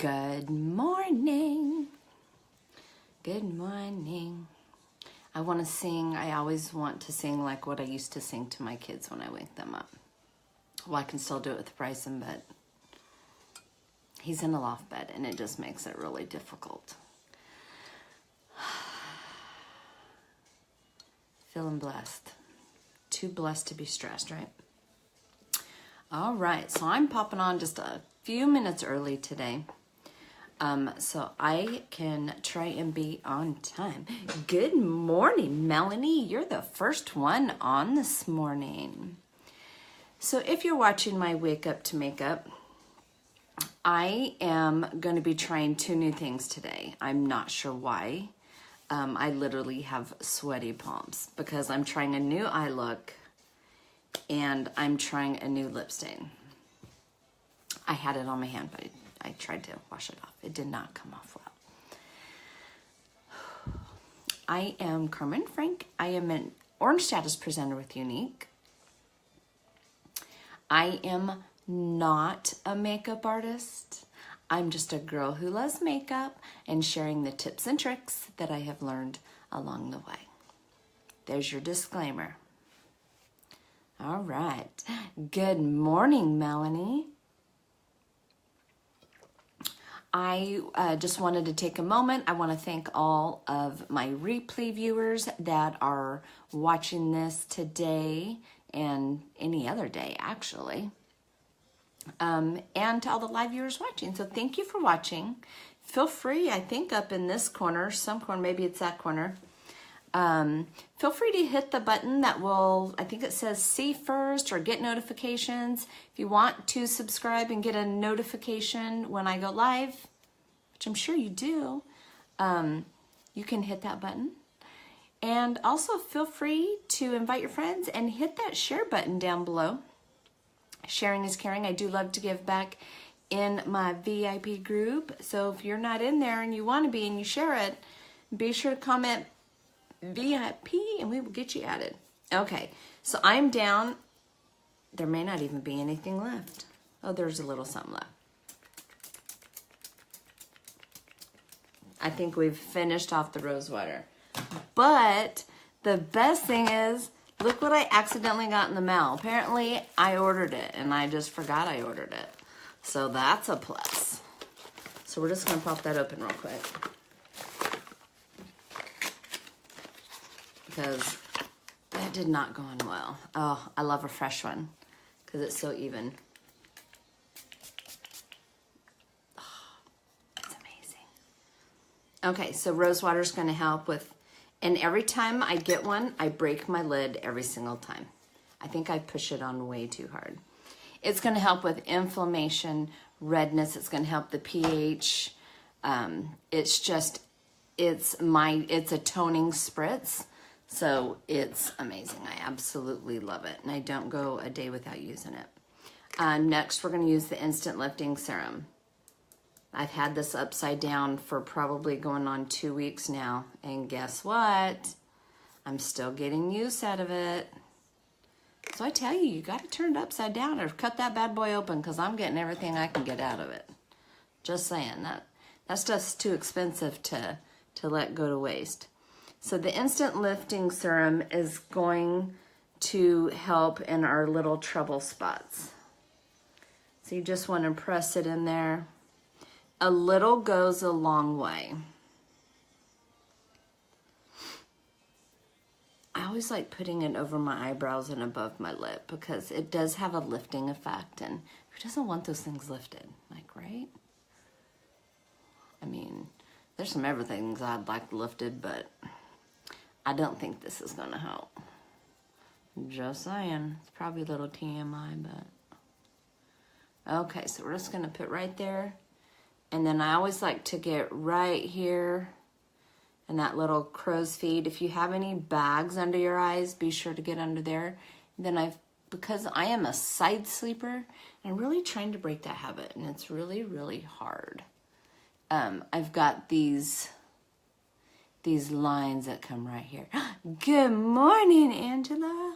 Good morning. Good morning. I always want to sing like what I used to sing to my kids when I wake them up. Well, I can still do it with Bryson, but he's in a loft bed and it just makes it really difficult. Feeling blessed. Too blessed to be stressed, right? All right, so I'm popping on just a few minutes early today. So I can try and be on time. Good morning, Melanie. You're the first one on this morning. So if you're watching my Wake Up to Makeup, I am going to be trying 2 new things today. I'm not sure why. I literally have sweaty palms because I'm trying a new eye look and I'm trying a new lip stain. I had it on my hand, but I tried to wash it off. It did not come off well. I am Carmen Frank. I am an Orange Status presenter with Unique. I am not a makeup artist. I'm just a girl who loves makeup and sharing the tips and tricks that I have learned along the way. There's your disclaimer. All right. Good morning, Melanie. I just wanted to take a moment. I want to thank all of my replay viewers that are watching this today and any other day, actually. And to all the live viewers watching. So thank you for watching. Feel free, I think up in this corner, some corner, maybe it's that corner. Feel free to hit the button that will, I think it says see first or get notifications. If you want to subscribe and get a notification when I go live, which I'm sure you do, you can hit that button. And also feel free to invite your friends and hit that share button down below. Sharing is caring. I do love to give back in my VIP group. So if you're not in there and you want to be and you share it, be sure to comment VIP and we will get you added. Okay, so I'm down. There may not even be anything left. Oh, there's a little something left. I think we've finished off the rose water. But the best thing is, look what I accidentally got in the mail. Apparently, I ordered it and I just forgot I ordered it. So that's a plus. So we're just gonna pop that open real quick. Because that did not go in well. Oh, I love a fresh one because it's so even. Oh, it's amazing. Okay, so rose water is going to help with, and every time I get one, I break my lid every single time. I think I push it on way too hard. It's going to help with inflammation, redness. It's going to help the pH. It's a toning spritz. So it's amazing. I absolutely love it. And I don't go a day without using it. Next, we're going to use the Instant Lifting Serum. I've had this upside down for probably going on 2 weeks now. And guess what? I'm still getting use out of it. So I tell you, you got to turn it upside down or cut that bad boy open because I'm getting everything I can get out of it. Just saying. That's just too expensive to let go to waste. So the Instant Lifting Serum is going to help in our little trouble spots. So you just want to press it in there. A little goes a long way. I always like putting it over my eyebrows and above my lip because it does have a lifting effect. And who doesn't want those things lifted? Like, right? I mean, there's some everything I'd like lifted, but I don't think this is going to help. Just saying. It's probably a little TMI, but... Okay, so we're just going to put right there. And then I always like to get right here in that little crow's feet. If you have any bags under your eyes, be sure to get under there. And then because I am a side sleeper, I'm really trying to break that habit. And it's really, really hard. I've got these lines that come right here. Good morning, Angela.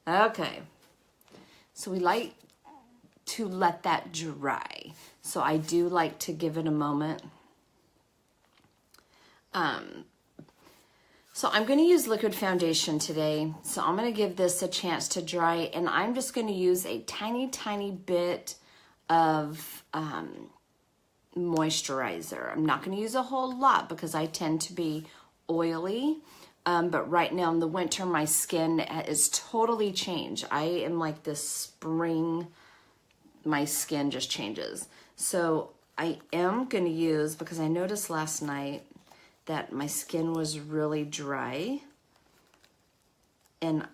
Okay. So we like to let that dry. So I do like to give it a moment. So I'm going to use liquid foundation today. So I'm going to give this a chance to dry, and I'm just going to use a tiny, tiny bit of moisturizer. I'm not going to use a whole lot because I tend to be oily. But right now in the winter, my skin is totally changed. I am like this spring, my skin just changes. So I am going to use, because I noticed last night that my skin was really dry. And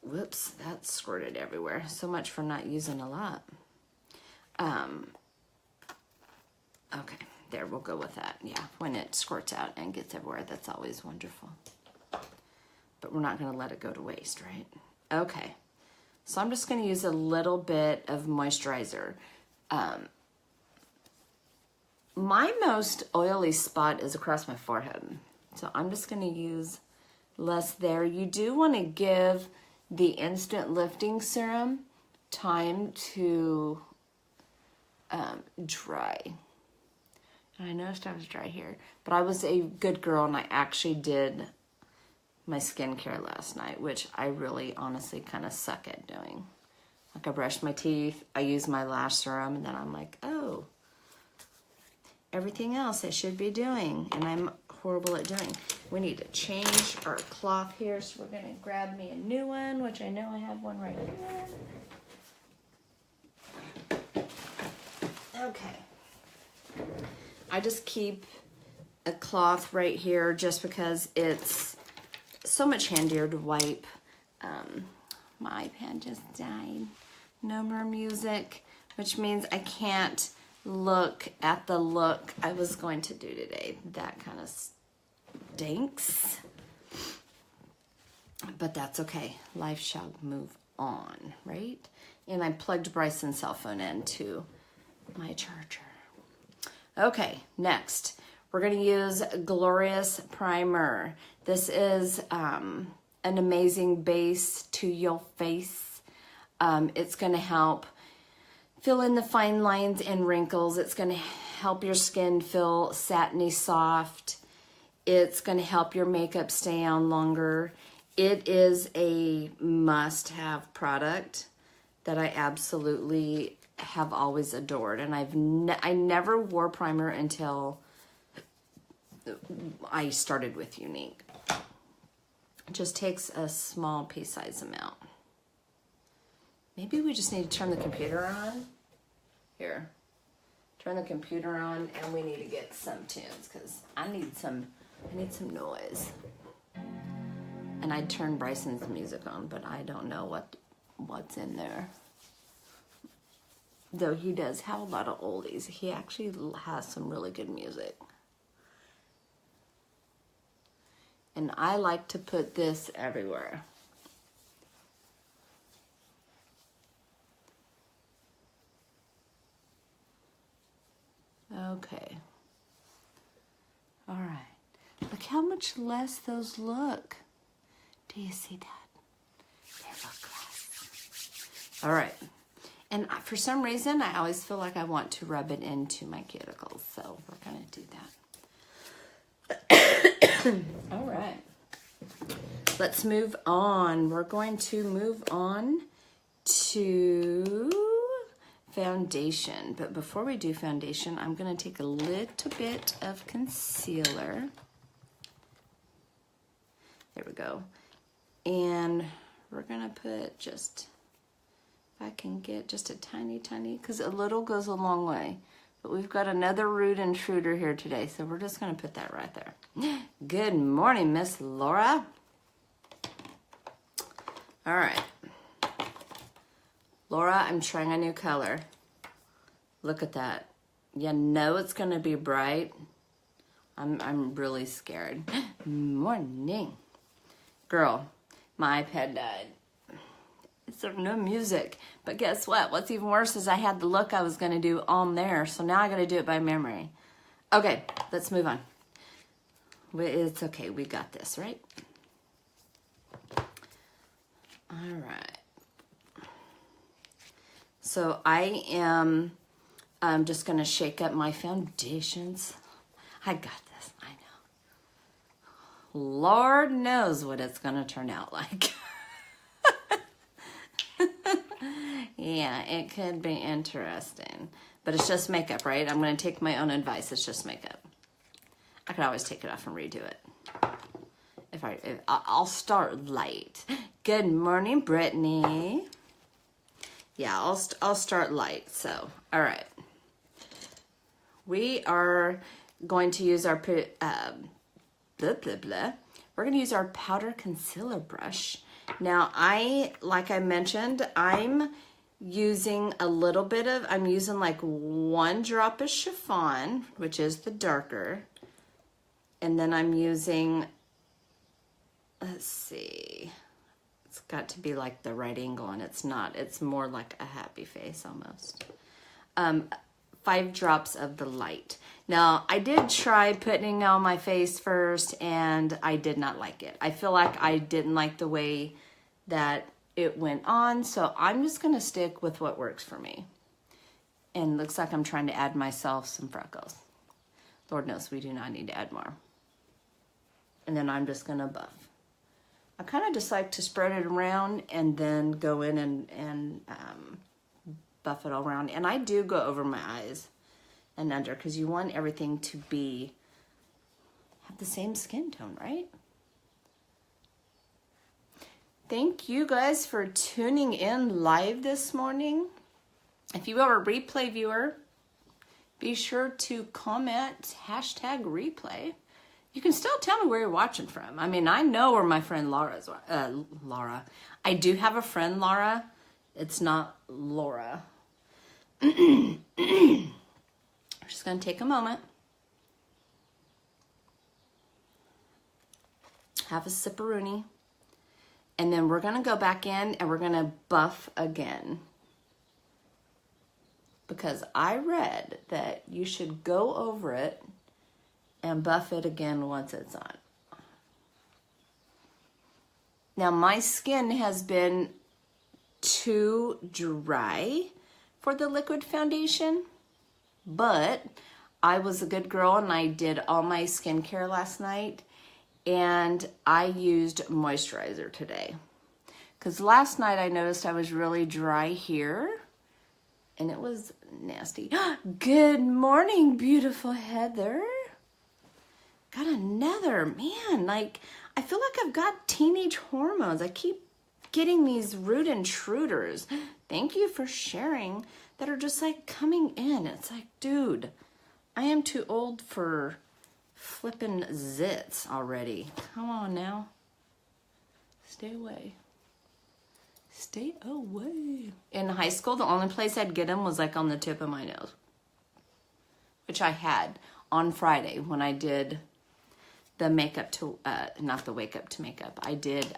whoops, that squirted everywhere. So much for not using a lot. Okay, there, we'll go with that. Yeah, when it squirts out and gets everywhere, that's always wonderful. But we're not going to let it go to waste, right? Okay, so I'm just going to use a little bit of moisturizer. My most oily spot is across my forehead. So I'm just going to use less there. You do want to give the instant lifting serum time to dry. And I noticed I was dry here, but I was a good girl and I actually did my skincare last night, which I really honestly kind of suck at doing. Like, I brushed my teeth, I used my lash serum, and then I'm like, oh, everything else I should be doing, and I'm horrible at doing. We need to change our cloth here, so we're gonna grab me a new one, which I know I have one right here. Okay. I just keep a cloth right here just because it's so much handier to wipe. My iPad just died. No more music, which means I can't look at the look I was going to do today. That kind of stinks. But that's okay. Life shall move on, right? And I plugged Bryson's cell phone into my charger. Okay, next, we're going to use Glorious Primer. This is an amazing base to your face. It's going to help fill in the fine lines and wrinkles. It's going to help your skin feel satiny soft. It's going to help your makeup stay on longer. It is a must-have product that I absolutely have always adored. And I never wore primer until I started with Unique. It just takes a small pea size amount. Maybe we just need to turn the computer on. Here, turn the computer on, and we need to get some tunes because I need some noise. And I'd turn Bryson's music on, but I don't know what's in there. Though he does have a lot of oldies. He actually has some really good music. And I like to put this everywhere. Okay. All right. Look how much less those look. Do you see that? They look less. All right. And for some reason, I always feel like I want to rub it into my cuticles. So we're going to do that. All right. Let's move on. We're going to move on to foundation. But before we do foundation, I'm going to take a little bit of concealer. There we go. And we're going to put just, if I can get just a tiny, because a little goes a long way. But we've got another rude intruder here today, so we're just going to put that right there. Good morning, Miss Laura. All right. Laura, I'm trying a new color. Look at that. You know it's going to be bright. I'm really scared. Morning. Girl, my iPad died. So no music. But guess what? What's even worse is I had the look I was going to do on there. So now I got to do it by memory. Okay, let's move on. It's okay. We got this, right? All right. So I am I'm just gonna shake up my foundations. I got this, I know. Lord knows what it's gonna turn out like. Yeah, it could be interesting. But it's just makeup, right? I'm gonna take my own advice, it's just makeup. I could always take it off and redo it. I'll start light. Good morning, Brittany. Yeah, I'll start light, so, all right. We are going to use our, We're gonna use our powder concealer brush. Now, like I mentioned, I'm using a little bit of, I'm using like 1 drop of chiffon, which is the darker. And then I'm using, let's see, it's got to be like the right angle, and it's not. It's more like a happy face almost. 5 drops of the light. Now, I did try putting it on my face first, and I did not like it. I feel like I didn't like the way that it went on, so I'm just gonna stick with what works for me. And looks like I'm trying to add myself some freckles. Lord knows we do not need to add more. And then I'm just gonna buff. I kind of just like to spread it around and then go in and buff it all around. And I do go over my eyes and under, because you want everything to have the same skin tone, right? Thank you guys for tuning in live this morning. If you are a replay viewer, be sure to comment #replay. You can still tell me where you're watching from. I mean, I know where my friend Laura's. Laura. I do have a friend, Laura. It's not Laura. We're just going to take a moment. Have a sipperoonie. And then we're going to go back in and we're going to buff again. Because I read that you should go over it and buff it again once it's on. Now, my skin has been too dry for the liquid foundation, but I was a good girl and I did all my skincare last night, and I used moisturizer today. Because last night I noticed I was really dry here, and it was nasty. Good morning, beautiful Heather. Got another, man, like, I feel like I've got teenage hormones. I keep getting these rude intruders. Thank you for sharing that are just like coming in. It's like, dude, I am too old for flipping zits already. Come on now. Stay away. Stay away. In high school, the only place I'd get them was like on the tip of my nose, which I had on Friday when I did the makeup to, not the wake up to makeup. I did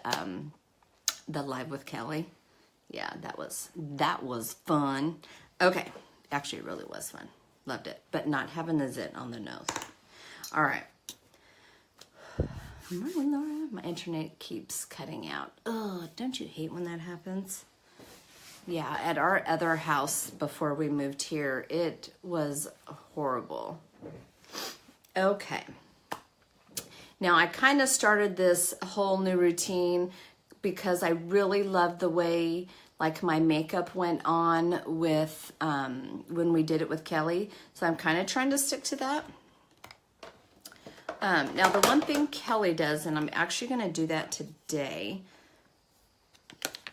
the live with Kelly. Yeah, that was fun. Okay, actually it really was fun. Loved it, but not having the zit on the nose. All right. Morning, Laura. My internet keeps cutting out. Oh, don't you hate when that happens? Yeah, at our other house before we moved here, it was horrible. Okay. Now, I kind of started this whole new routine because I really loved the way like my makeup went on with when we did it with Kelly. So I'm kind of trying to stick to that. Now, the one thing Kelly does, and I'm actually going to do that today,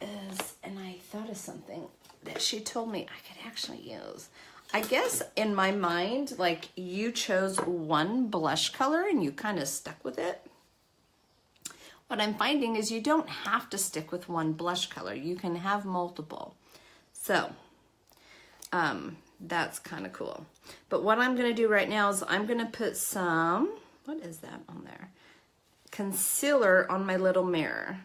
is, and I thought of something that she told me I could actually use. I guess in my mind, like, you chose one blush color and you kind of stuck with it. What I'm finding is you don't have to stick with one blush color. You can have multiple. So, that's kind of cool. But what I'm going to do right now is I'm going to put some, what is that on there? Concealer on my little mirror.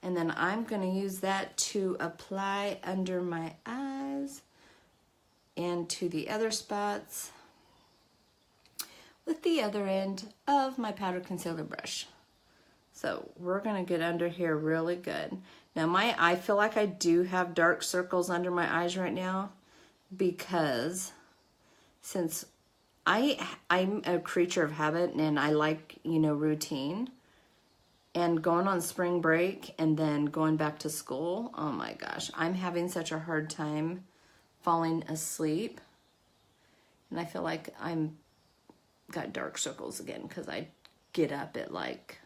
And then I'm going to use that to apply under my eyes and to the other spots with the other end of my powder concealer brush. So we're going to get under here really good. Now I feel like I do have dark circles under my eyes right now because since I'm a creature of habit and I like, you know, routine, and going on spring break and then going back to school, oh my gosh, I'm having such a hard time falling asleep. And I feel like I'm got dark circles again because I get up at like,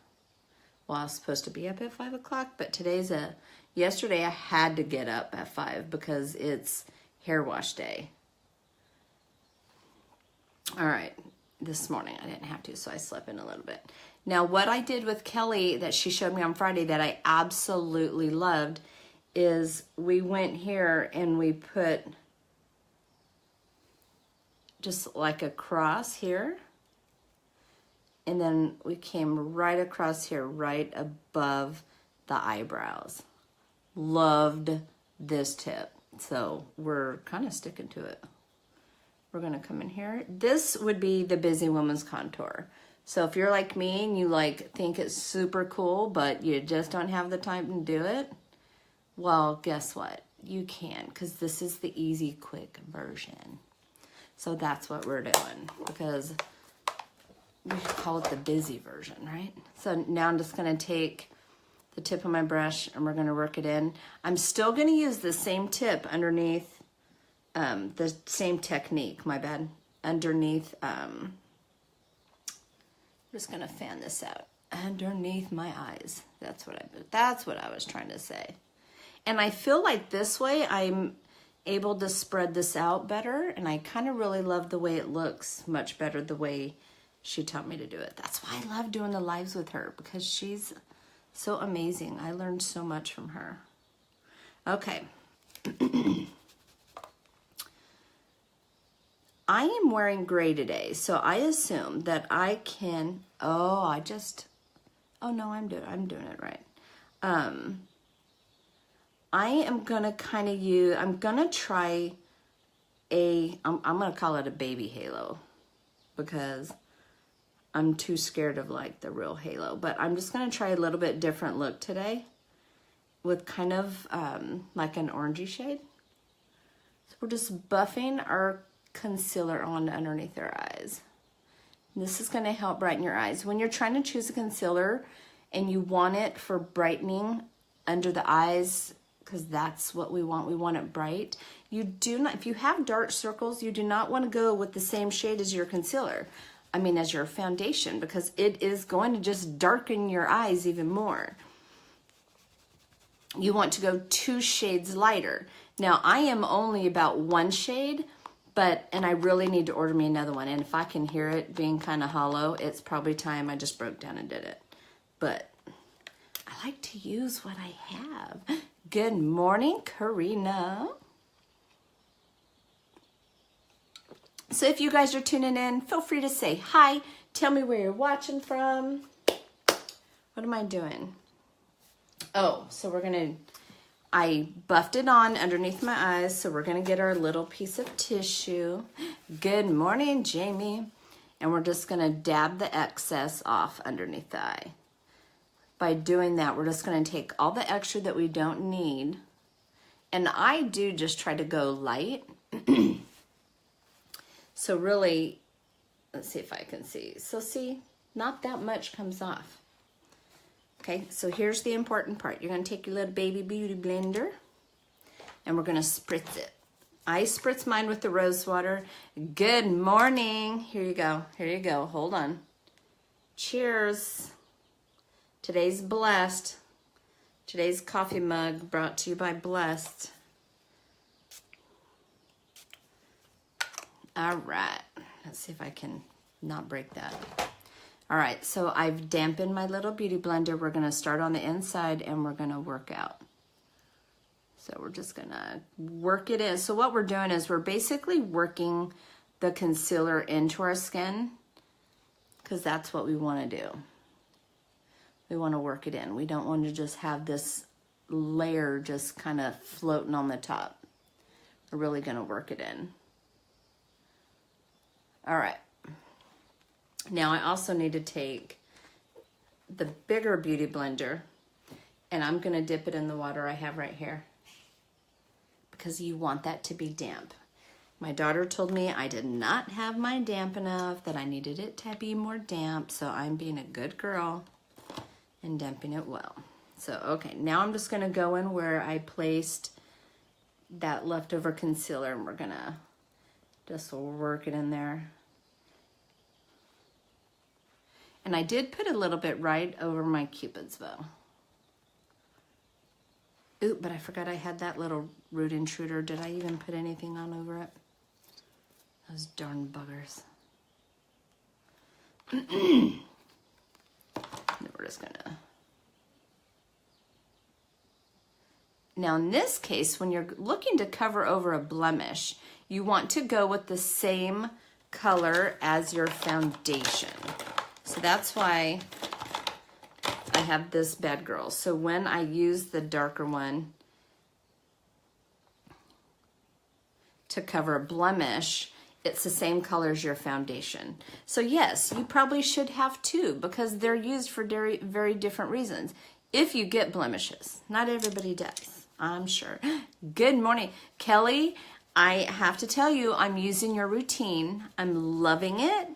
well, I was supposed to be up at 5 o'clock, but yesterday I had to get up at 5 because it's hair wash day. All right, this morning I didn't have to, so I slept in a little bit. Now, what I did with Kelly that she showed me on Friday that I absolutely loved is we went here and we put just like a cross here. And then we came right across here, right above the eyebrows. Loved this tip. So we're kind of sticking to it. We're going to come in here. This would be the Busy Woman's contour. So if you're like me and you like think it's super cool, but you just don't have the time to do it, well, guess what? You can, because this is the easy, quick version. So that's what we're doing, because we call it the busy version, right? So now I'm just going to take the tip of my brush and we're going to work it in. I'm still going to use the same tip underneath, the same technique, my bad, underneath, I'm just going to fan this out underneath my eyes. That's what I was trying to say. And I feel like this way I'm able to spread this out better, and I kind of really love the way it looks, much better the way she taught me to do it. That's why I love doing the lives with her, because she's so amazing. I learned so much from her. Okay. I am wearing gray today, so I assume that I can, oh no, I'm doing it right. I am gonna kind of use, I'm gonna try I'm gonna call it a baby halo, because I'm too scared of like the real halo, but I'm just gonna try a little bit different look today with kind of like an orangey shade. So we're just buffing our concealer on underneath our eyes. And this is gonna help brighten your eyes. When you're trying to choose a concealer and you want it for brightening under the eyes, because that's what we want it bright, you do not, if you have dark circles, you do not want to go with the same shade as your concealer. I mean, as your foundation, because it is going to just darken your eyes even more. You want to go 2 shades lighter. Now, I am only about 1 shade, and I really need to order me another one. And if I can hear it being kind of hollow, it's probably time I just broke down and did it. But I like to use what I have. Good morning, Karina. So if you guys are tuning in, feel free to say hi. Tell me where you're watching from. What am I doing? Oh, so I buffed it on underneath my eyes, so we're gonna get our little piece of tissue. Good morning, Jamie. And we're just gonna dab the excess off underneath the eye. By doing that, we're just gonna take all the extra that we don't need. And I do just try to go light. So really, let's see if I can see. So see, not that much comes off. Okay, so here's the important part. You're gonna take your little baby beauty blender and we're gonna spritz it. I spritz mine with the rose water. Good morning. Here you go, here you go, hold on. Cheers. Today's blessed. Today's coffee mug brought to you by Blessed. All right, let's see if I can not break that. All right, so I've dampened my little beauty blender. We're gonna start on the inside and we're gonna work out. So we're just gonna work it in. So what we're doing is we're basically working the concealer into our skin, because that's what we wanna do. We wanna work it in. We don't want to just have this layer just kind of floating on the top. We're really gonna work it in. All right. Now I also need to take the bigger beauty blender And I'm gonna dip it in the water I have right here because you want that to be damp. My daughter told me I did not have mine damp enough, that I needed it to be more damp, so I'm being a good girl and damping it well. So, okay, now I'm just gonna go in where I placed that leftover concealer, and we're gonna just work it in there. And I did put a little bit right over my Cupid's bow. Ooh, but I forgot I had that little root intruder. Did I even put anything on over it? Those darn buggers. Then we're just gonna... Now in this case, when you're looking to cover over a blemish, you want to go with the same color as your foundation. So that's why I have this Bad Girl. So when I use the darker one to cover a blemish, it's the same color as your foundation. So yes, you probably should have two because they're used for very, very different reasons. If you get blemishes, not everybody does, I'm sure. Good morning, Kelly. I have to tell you, I'm using your routine. I'm loving it.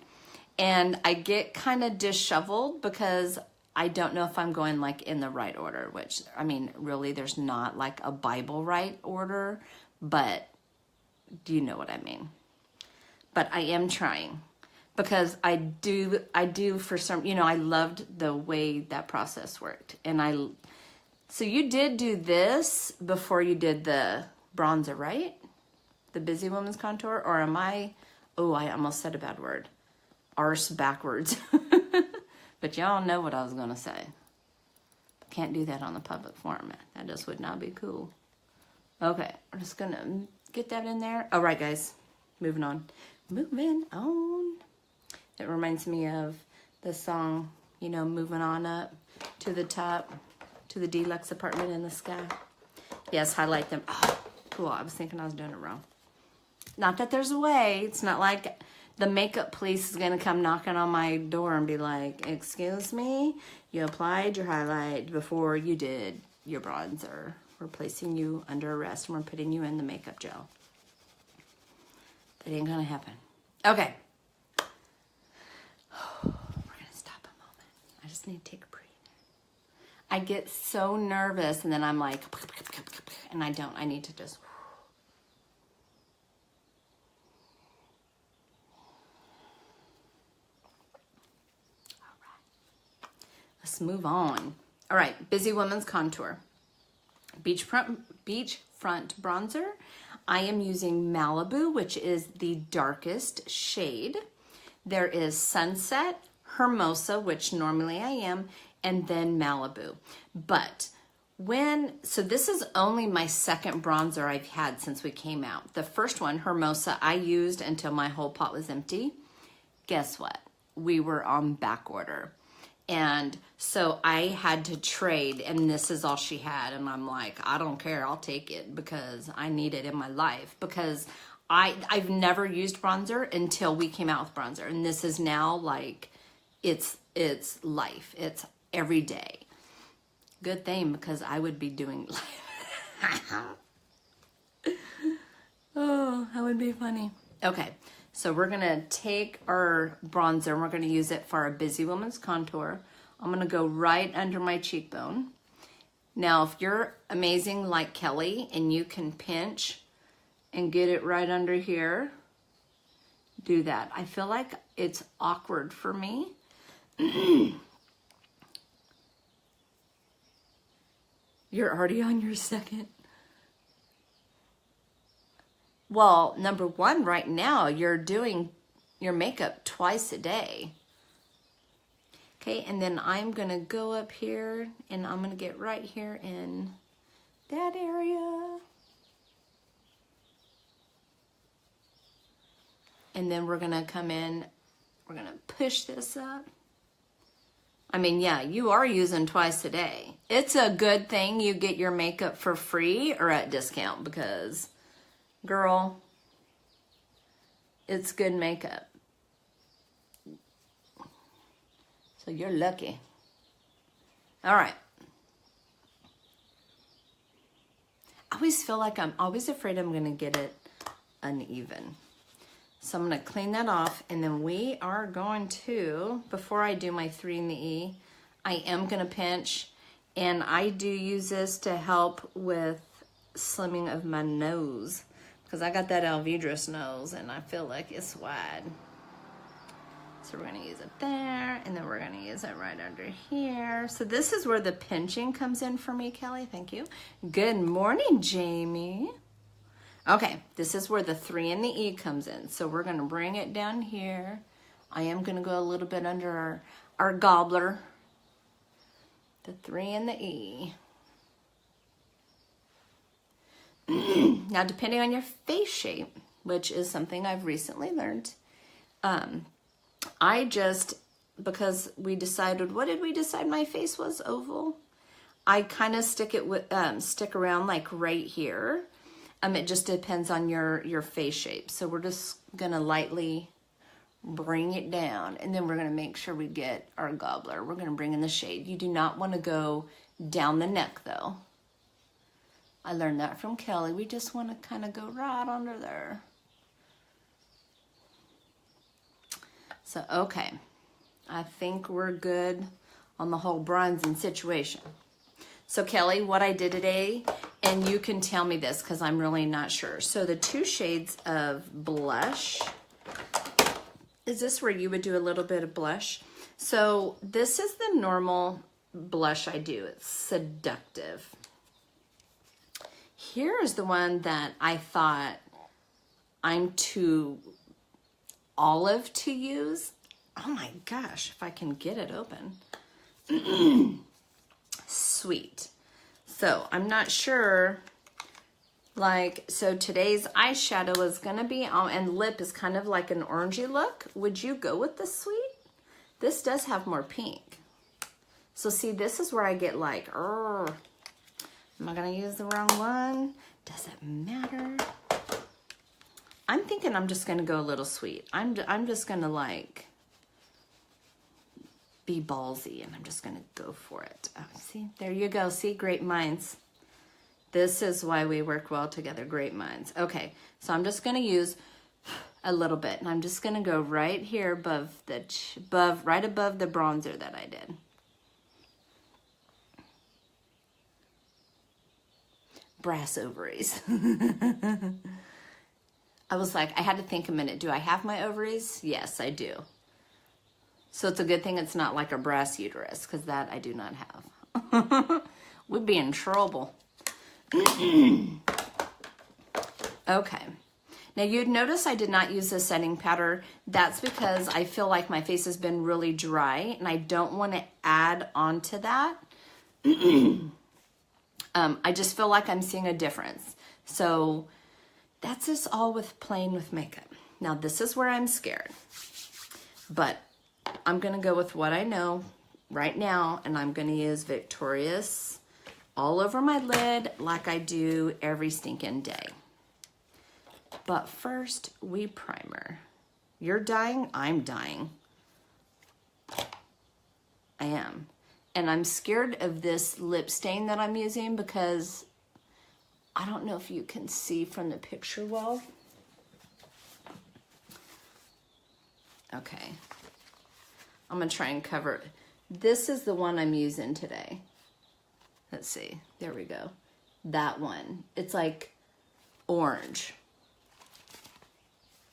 And I get kind of disheveled because I don't know if I'm going like in the right order, which, I mean, really there's not like a Bible right order, but do you know what I mean? But I am trying because I do for some, you know, I loved the way that process worked. And so you did do this before you did the bronzer, right? The Busy Woman's Contour, or am I almost said a bad word. Arse backwards. But y'all know what I was gonna say. Can't do that on the public forum. That just would not be cool. Okay, we're just gonna get that in there. All right, guys, moving on. Moving on. It reminds me of the song, you know, moving on up to the top, to the deluxe apartment in the sky. Yes, highlight them. Oh, cool, I was thinking I was doing it wrong. Not that there's a way. It's not like the makeup police is going to come knocking on my door and be like, excuse me, you applied your highlight before you did your bronzer. We're placing you under arrest and we're putting you in the makeup gel. That ain't going to happen. Okay. We're going to stop a moment. I just need to take a breather. I get so nervous and then I'm like, and I need to just... Let's move on. All right, Busy Woman's Contour. Beachfront bronzer. I am using Malibu, which is the darkest shade. There is Sunset, Hermosa, which normally I am, and then Malibu. But so this is only my second bronzer I've had since we came out. The first one, Hermosa, I used until my whole pot was empty. Guess what? We were on back order. And so I had to trade, and this is all she had. And I'm like, I don't care. I'll take it because I need it in my life. Because I've never used bronzer until we came out with bronzer. And this is now like, it's life. It's every day. Good thing because I would be doing life. Oh, that would be funny. Okay. So we're going to take our bronzer and we're going to use it for our Busy Woman's Contour. I'm going to go right under my cheekbone. Now, if you're amazing like Kelly and you can pinch and get it right under here, do that. I feel like it's awkward for me. You're already on your second. Well, number one, right now, you're doing your makeup twice a day. Okay, and then I'm going to go up here, and I'm going to get right here in that area. And then we're going to come in, we're going to push this up. I mean, yeah, you are using twice a day. It's a good thing you get your makeup for free or at discount because... girl, it's good makeup. So you're lucky. All right. always feel like I'm always afraid I'm gonna get it uneven. So I'm gonna clean that off, and then we are going to, before I do my 3 in the E, I am gonna pinch, and I do use this to help with slimming of my nose, because I got that Alvidrus nose and I feel like it's wide. So we're gonna use it there, and then we're gonna use it right under here. So this is where the pinching comes in for me, Kelly, thank you. Good morning, Jamie. Okay, this is where the 3 in the E comes in. So we're gonna bring it down here. I am gonna go a little bit under our gobbler. The 3 in the E. Now, depending on your face shape, which is something I've recently learned, I just, because we decided, what did we decide my face was? Oval. I kind of stick it with, stick around like right here. It just depends on your face shape. So we're just gonna lightly bring it down, and then we're gonna make sure we get our gobbler. We're gonna bring in the shade. You do not wanna go down the neck though. I learned that from Kelly. We just wanna kinda go right under there. So, okay. I think we're good on the whole bronzing situation. So Kelly, what I did today, and you can tell me this because I'm really not sure. So the 2 shades of blush, is this where you would do a little bit of blush? So this is the normal blush I do. It's Seductive. Here is the one that I thought I'm too olive to use. Oh my gosh, if I can get it open. Sweet. So I'm not sure, like, so today's eyeshadow is gonna be on, and lip is kind of like an orangey look. Would you go with the sweet? This does have more pink. So see, this is where I get like, am I gonna use the wrong one? Does it matter? I'm thinking I'm just gonna go a little sweet. I'm just gonna like be ballsy, and I'm just gonna go for it. Oh, see, there you go. See, great minds. This is why we work well together, great minds. Okay, so I'm just gonna use a little bit, and I'm just gonna go right here above the, right above the bronzer that I did. Brass ovaries. I was like, I had to think a minute. Do I have my ovaries? Yes, I do. So it's a good thing it's not like a brass uterus, because that I do not have. We'd be in trouble. Okay. Now you'd notice I did not use the setting powder. That's because I feel like my face has been really dry, and I don't want to add on to that. I just feel like I'm seeing a difference. So that's just all with playing with makeup. Now this is where I'm scared, but I'm gonna go with what I know right now, and I'm gonna use Victorious all over my lid like I do every stinking day. But first, we primer. You're dying, I'm dying. I am. And I'm scared of this lip stain that I'm using because I don't know if you can see from the picture well. Okay. I'm gonna try and cover it. This is the one I'm using today. Let's see, there we go. That one, it's like orange.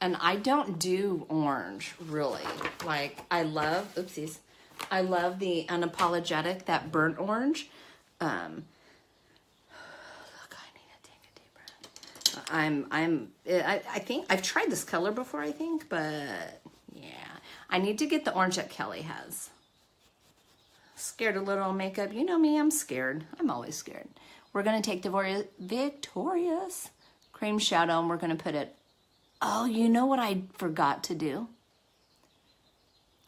And I don't do orange, really. Like, I love, oopsies. I love the Unapologetic, that burnt orange. Look, I need to take a deep breath. I think, I've tried this color before, I think, but yeah. I need to get the orange that Kelly has. Scared a little makeup. You know me, I'm scared. I'm always scared. We're gonna take the Victorious cream shadow, and we're gonna put it, oh, you know what I forgot to do?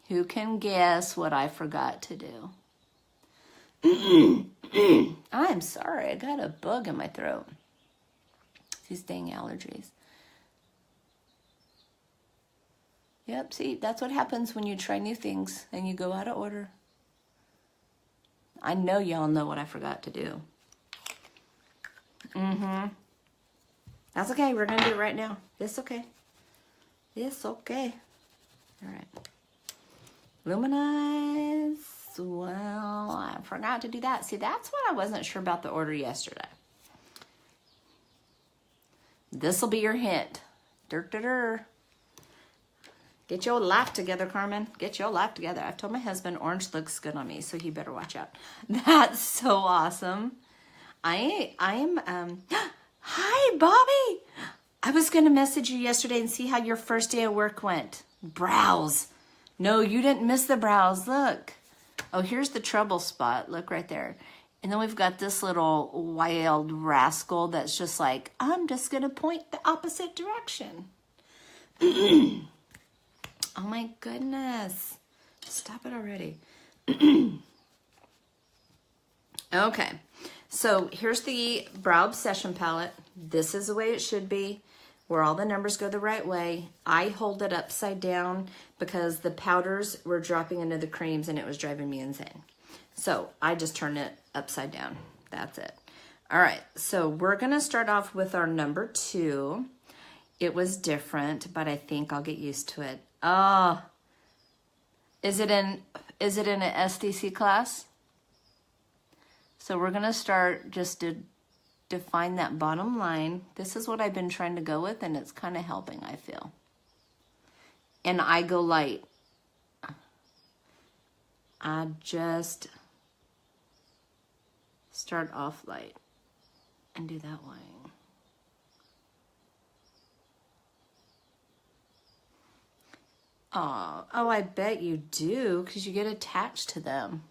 Who can guess what I forgot to do? I'm sorry, I got a bug in my throat. These dang allergies. Yep, see, that's what happens when you try new things and you go out of order. I know y'all know what I forgot to do. That's okay. We're going to do it right now. It's okay. It's okay. All right. Luminize. Well, I forgot to do that. See, that's what I wasn't sure about the order yesterday. This will be your hint. Get your life together, Carmen. Get your life together. I've told my husband orange looks good on me, so he better watch out. That's so awesome. Hi, Bobby. I was going to message you yesterday and see how your first day of work went. Brows. No, you didn't miss the brows. Look. Oh, here's the trouble spot. Look right there. And then we've got this little wild rascal that's just like, I'm just going to point the opposite direction. Oh my goodness. Stop it already. Okay. So here's the Brow Obsession palette. This is the way it should be, where all the numbers go the right way. I hold it upside down because the powders were dropping into the creams and it was driving me insane. So I just turn it upside down. That's it. All right, so we're gonna start off with our number 2. It was different, but I think I'll get used to it. Oh, is it in an SDC class? So we're gonna start just to define that bottom line. This is what I've been trying to go with, and it's kind of helping, I feel. And I go light. I just start off light and do that way. Oh, I bet you do, because you get attached to them.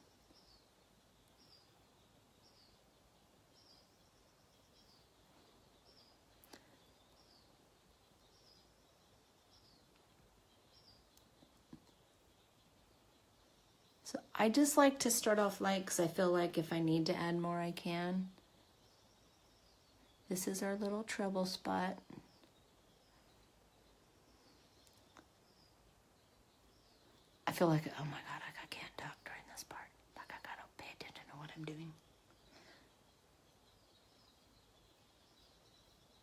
So I just like to start off light because I feel like if I need to add more, I can. This is our little trouble spot. I feel like, oh my God, I can't talk during this part. Like I gotta pay attention to what I'm doing.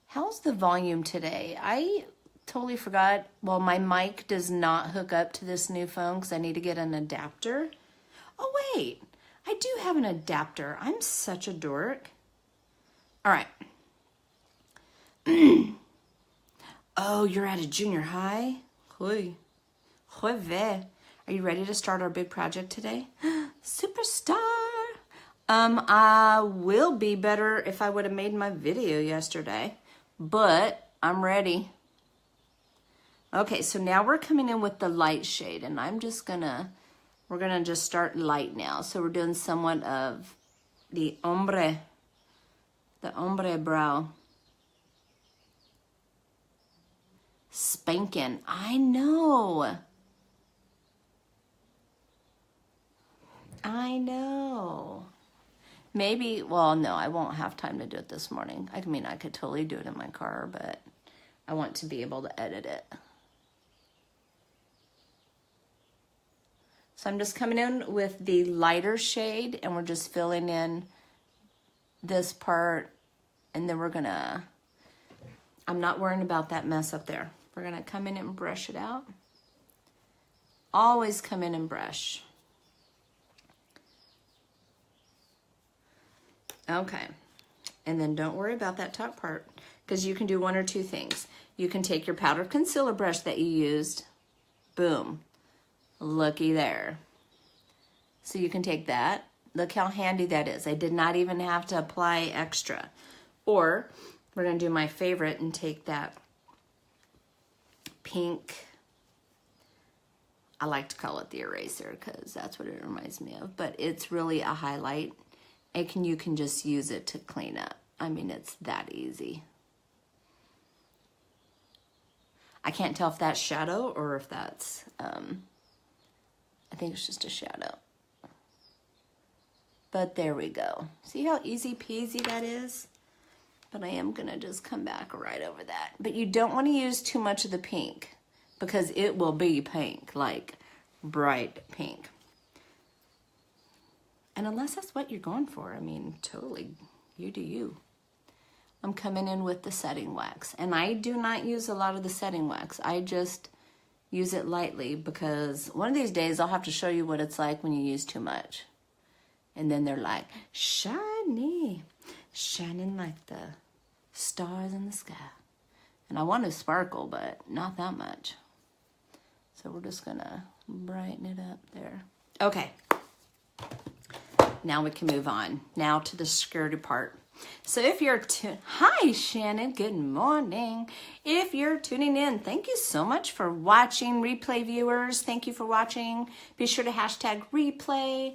How's the volume today? I totally forgot. Well, my mic does not hook up to this new phone because I need to get an adapter. Oh, wait. I do have an adapter. I'm such a dork. All right. Oh, you're at a junior high? Are you ready to start our big project today? Superstar. I will be better if I would have made my video yesterday, but I'm ready. Okay, so now we're coming in with the light shade, and we're gonna just start light now. So we're doing somewhat of the ombre brow. Spanking, I know. Maybe, well, no, I won't have time to do it this morning. I mean, I could totally do it in my car, but I want to be able to edit it. So I'm just coming in with the lighter shade, and we're just filling in this part, and then I'm not worrying about that mess up there. We're gonna come in and brush it out. Always come in and brush. Okay, and then don't worry about that top part, because you can do one or two things. You can take your powder concealer brush that you used, boom, looky there. So you can take that. Look how handy that is. I did not even have to apply extra. Or we're gonna do my favorite and take that pink, I like to call it the eraser because that's what it reminds me of, but it's really a highlight. And you can just use it to clean up. I mean, it's that easy. I can't tell if that's shadow or if that's, I think it's just a shadow. But there we go. See how easy peasy that is? But I am gonna just come back right over that. But you don't wanna use too much of the pink because it will be pink, like bright pink. And unless that's what you're going for, I mean, totally, you do you. I'm coming in with the setting wax. And I do not use a lot of the setting wax. I just use it lightly because one of these days I'll have to show you what it's like when you use too much. And then they're like, shiny, shining like the stars in the sky. And I want to sparkle, but not that much. So we're just gonna brighten it up there. Okay. Now we can move on. Now to the skirty part. So if you're, hi Shannon, good morning. If you're tuning in, thank you so much for watching. Replay viewers, thank you for watching. Be sure to hashtag replay.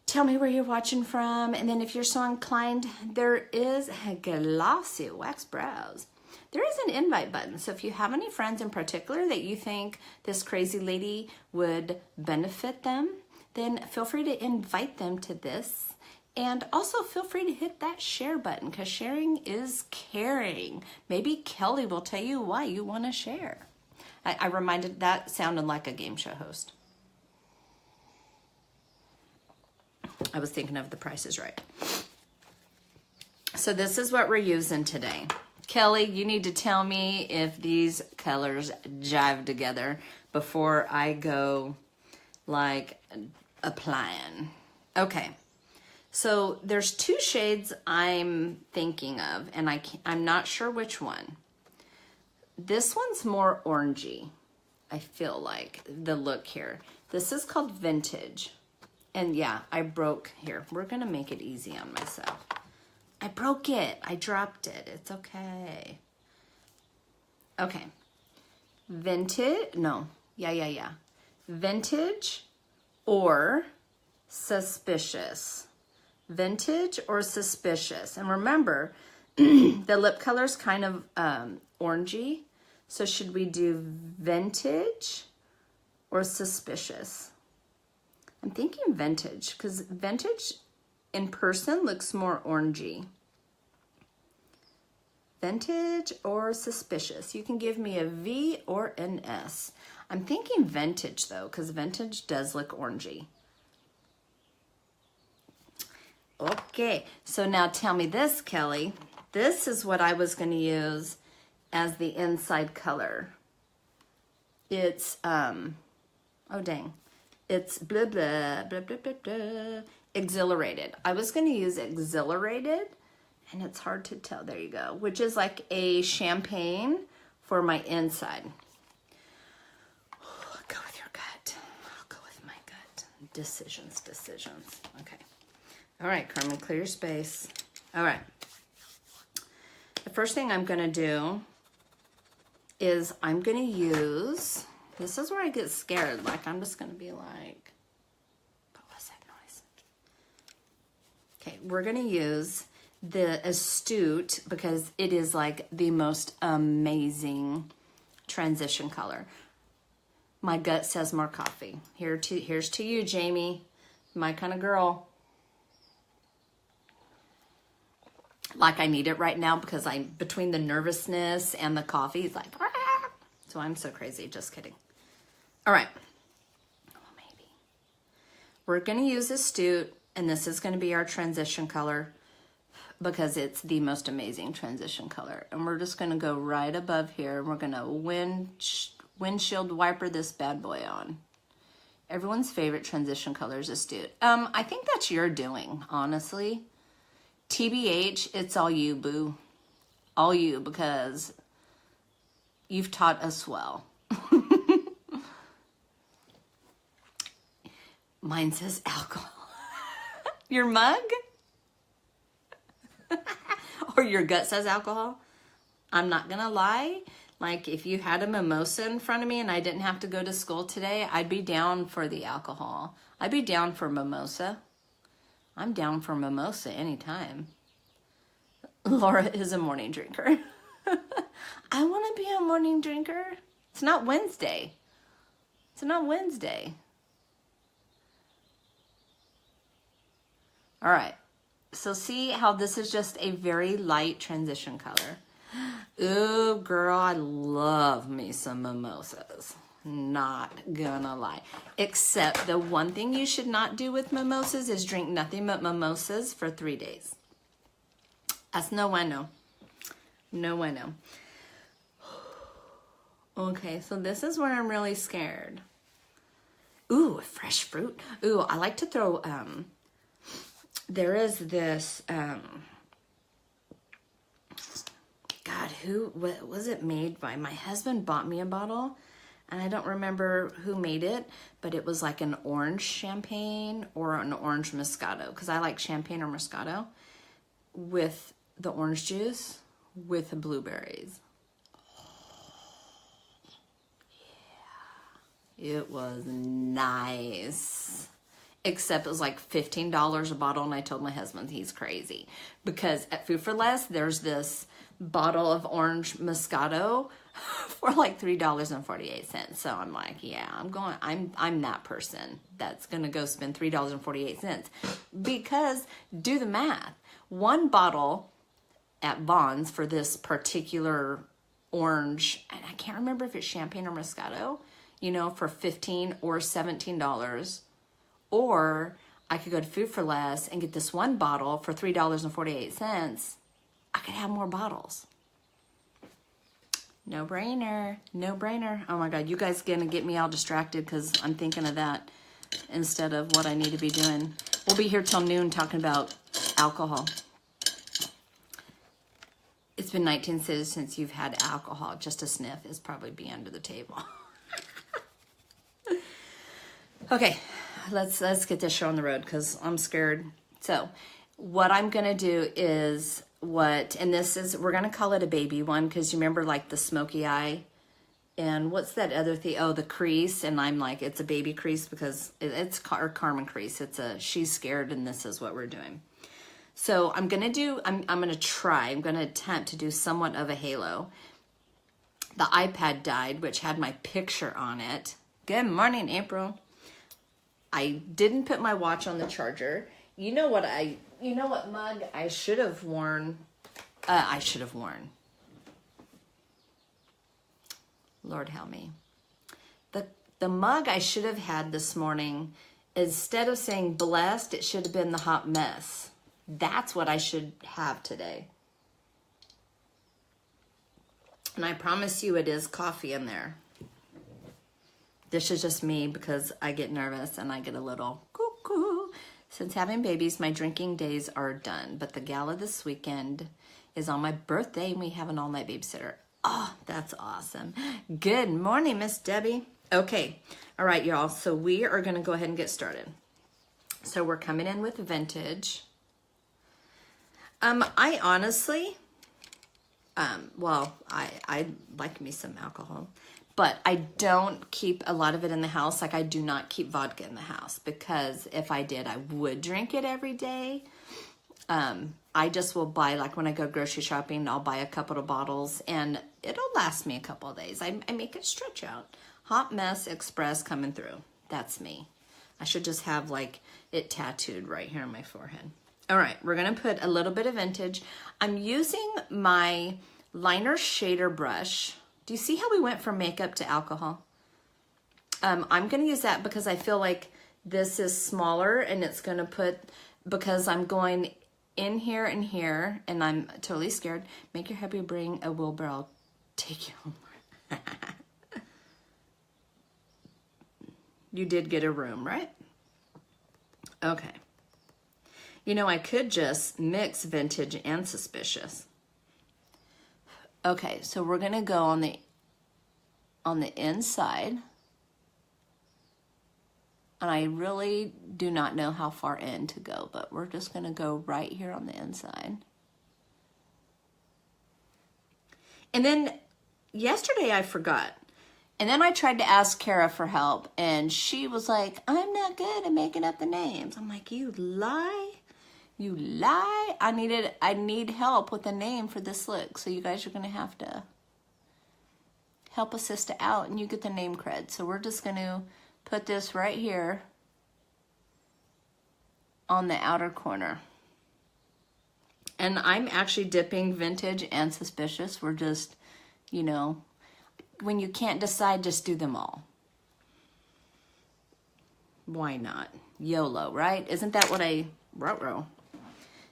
Tell me where you're watching from. And then if you're so inclined, there is a glossy wax brows. There is an invite button. So if you have any friends in particular that you think this crazy lady would benefit them, then feel free to invite them to this. And also feel free to hit that share button because sharing is caring. Maybe Kelly will tell you why you want to share. I reminded, that sounded like a game show host. I was thinking of The Price is Right. So this is what we're using today. Kelly, you need to tell me if these colors jive together before I go like applying. Okay. So there's two shades I'm thinking of, and I'm not sure which one. This one's more orangey, I feel like, the look here. This is called Vintage. And yeah, I broke here. We're going to make it easy on myself. I broke it. I dropped it. It's okay. Okay. Vintage. No. Yeah. Vintage or Suspicious. Vintage or Suspicious. And remember, the lip color's kind of orangey. So should we do Vintage or Suspicious? I'm thinking Vintage because Vintage in person looks more orangey. Vintage or Suspicious? You can give me a V or an S. I'm thinking Vintage though because Vintage does look orangey. Okay, so now tell me this, Kelly. This is what I was going to use as the inside color. It's, oh dang. It's blah, blah, blah, blah, blah, blah. Exhilarated. I was going to use Exhilarated, and it's hard to tell. There you go. Which is like a champagne for my inside. Oh, go with your gut. I'll go with my gut. Decisions. Okay. All right, Carmen, clear your space. All right. The first thing I'm going to do is I'm going to use, this is where I get scared. Like, I'm just going to be like, what was that noise? Okay, we're going to use the Astute because it is like the most amazing transition color. My gut says more coffee. Here's to you, Jamie, my kind of girl. Like I need it right now because I'm between the nervousness and the coffee. It's like, ah! So I'm so crazy. Just kidding. All right. Well, maybe. We're going to use Astute, and this is going to be our transition color because it's the most amazing transition color. And we're just going to go right above here. We're going to windshield wiper this bad boy on. Everyone's favorite transition color is Astute. I think that's your doing, honestly. TBH, it's all you, boo. All you, because you've taught us well. Mine says alcohol. Your mug? Or your gut says alcohol? I'm not gonna lie. Like, if you had a mimosa in front of me and I didn't have to go to school today, I'd be down for the alcohol. I'd be down for mimosa. I'm down for mimosa anytime. Laura is a morning drinker. I want to be a morning drinker. It's not Wednesday. It's not Wednesday. All right. So see how this is just a very light transition color. Ooh, girl, I love me some mimosas. Not gonna lie. Except the one thing you should not do with mimosas is drink nothing but mimosas for 3 days. That's no bueno. No bueno. Okay, so this is where I'm really scared. Ooh, fresh fruit. Ooh, I like to throw, there is this, God, what was it made by? My husband bought me a bottle, and I don't remember who made it, but it was like an orange champagne or an orange Moscato, because I like champagne or Moscato with the orange juice with the blueberries. Yeah, it was nice. Except it was like $15 a bottle, and I told my husband he's crazy. Because at Food for Less, there's this bottle of orange Moscato for like $3.48. So I'm like, yeah, I'm that person that's gonna go spend $3.48. Because do the math. One bottle at Vons for this particular orange, and I can't remember if it's champagne or Moscato, you know, for $15 or $17. Or I could go to Food for Less and get this one bottle for $3.48. I could have more bottles. No brainer. No brainer. Oh my God, you guys gonna get me all distracted because I'm thinking of that instead of what I need to be doing. We'll be here till noon talking about alcohol. It's been 19 days since you've had alcohol. Just a sniff is probably be under the table. Okay, let's get this show on the road because I'm scared. So what I'm gonna do is and this is, we're gonna call it a baby one because you remember like the smoky eye and what's that other thing? Oh, the crease. And I'm like, it's a baby crease because it's Carmen crease. It's she's scared and this is what we're doing. So I'm gonna attempt to do somewhat of a halo. The iPad died, which had my picture on it. Good morning, April. I didn't put my watch on the charger. You know what mug I should have worn? Lord help me. The mug I should have had this morning, instead of saying blessed, it should have been the hot mess. That's what I should have today. And I promise you it is coffee in there. This is just me because I get nervous and I get a little cuckoo. Since having babies, my drinking days are done. But the gala this weekend is on my birthday and we have an all-night babysitter. Oh, that's awesome. Good morning, Miss Debbie. Okay. All right, y'all. So we are going to go ahead and get started. So we're coming in with Vintage. I honestly, I like me some alcohol. But I don't keep a lot of it in the house. Like I do not keep vodka in the house because if I did, I would drink it every day. I just will buy, like when I go grocery shopping, I'll buy a couple of bottles and it'll last me a couple of days. I make it stretch out. Hot Mess Express coming through. That's me. I should just have like it tattooed right here on my forehead. All right, we're gonna put a little bit of Vintage. I'm using my liner shader brush. Do you see how we went from makeup to alcohol? I'm going to use that because I feel like this is smaller and it's going to put, because I'm going in here and here and I'm totally scared. Make your hubby bring a wheelbarrow. I'll take you home. You did get a room, right? Okay. You know, I could just mix Vintage and Suspicious. Okay, so we're gonna go on the inside. And I really do not know how far in to go, but we're just gonna go right here on the inside. And then yesterday I forgot. And then I tried to ask Kara for help and she was like, I'm not good at making up the names. I'm like, you lie. You lie. I need help with a name for this look. So you guys are going to have to help a sister out and you get the name cred. So we're just going to put this right here on the outer corner. And I'm actually dipping Vintage and Suspicious. We're just, you know, when you can't decide, just do them all. Why not? YOLO, right? Isn't that what I wrote?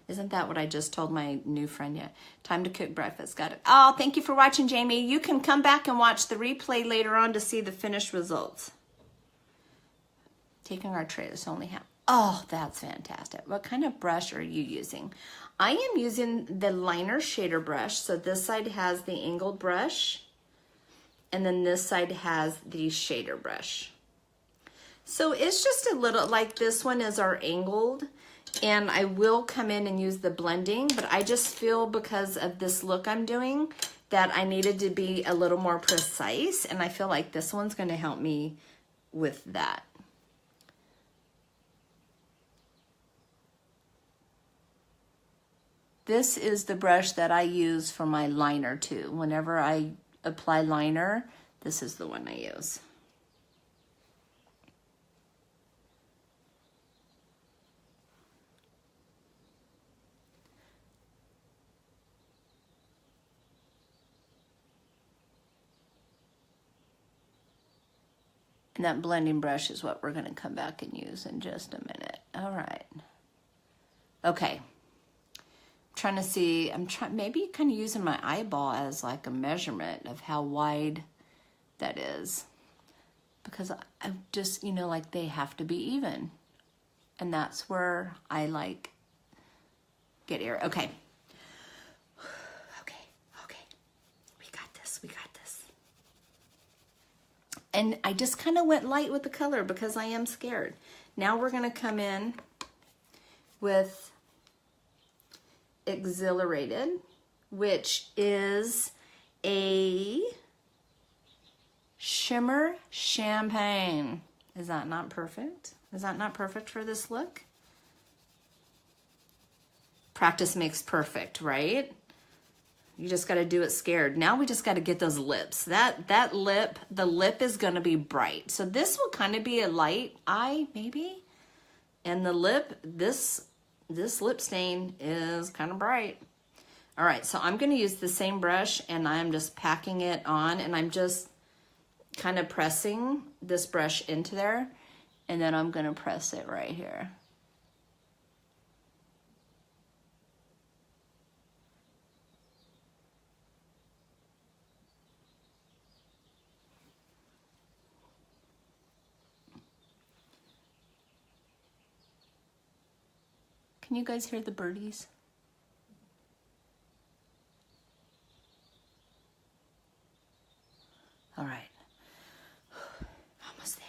Isn't that what I just told my new friend yet? Time to cook breakfast. Got it. Oh, thank you for watching, Jamie. You can come back and watch the replay later on to see the finished results. Taking our tray, this only half. Oh, that's fantastic. What kind of brush are you using? I am using the liner shader brush. So this side has the angled brush, and then this side has the shader brush. So it's just a little, like this one is our angled, and I will come in and use the blending, but I just feel because of this look I'm doing that I needed to be a little more precise, and I feel like this one's gonna help me with that. This is the brush that I use for my liner too. Whenever I apply liner, this is the one I use. And that blending brush is what we're going to come back and use in just a minute. All right. Okay. Trying to see, maybe kind of using my eyeball as like a measurement of how wide that is, because I just, you know, like they have to be even, and that's where I like get air. Okay, we got this, and I just kind of went light with the color because I am scared. Now we're gonna come in with Exhilarated, which is a shimmer champagne. Is that not perfect? Is that not perfect for this look? Practice makes perfect, right? You just got to do it scared. Now we just got to get those lips. The lip is going to be bright. So this will kind of be a light eye maybe. And the lip, this lip stain is kind of bright. All right, so I'm going to use the same brush, and I'm just packing it on, and I'm just kind of pressing this brush into there, and then I'm going to press it right here. Can you guys hear the birdies? All right. Almost there.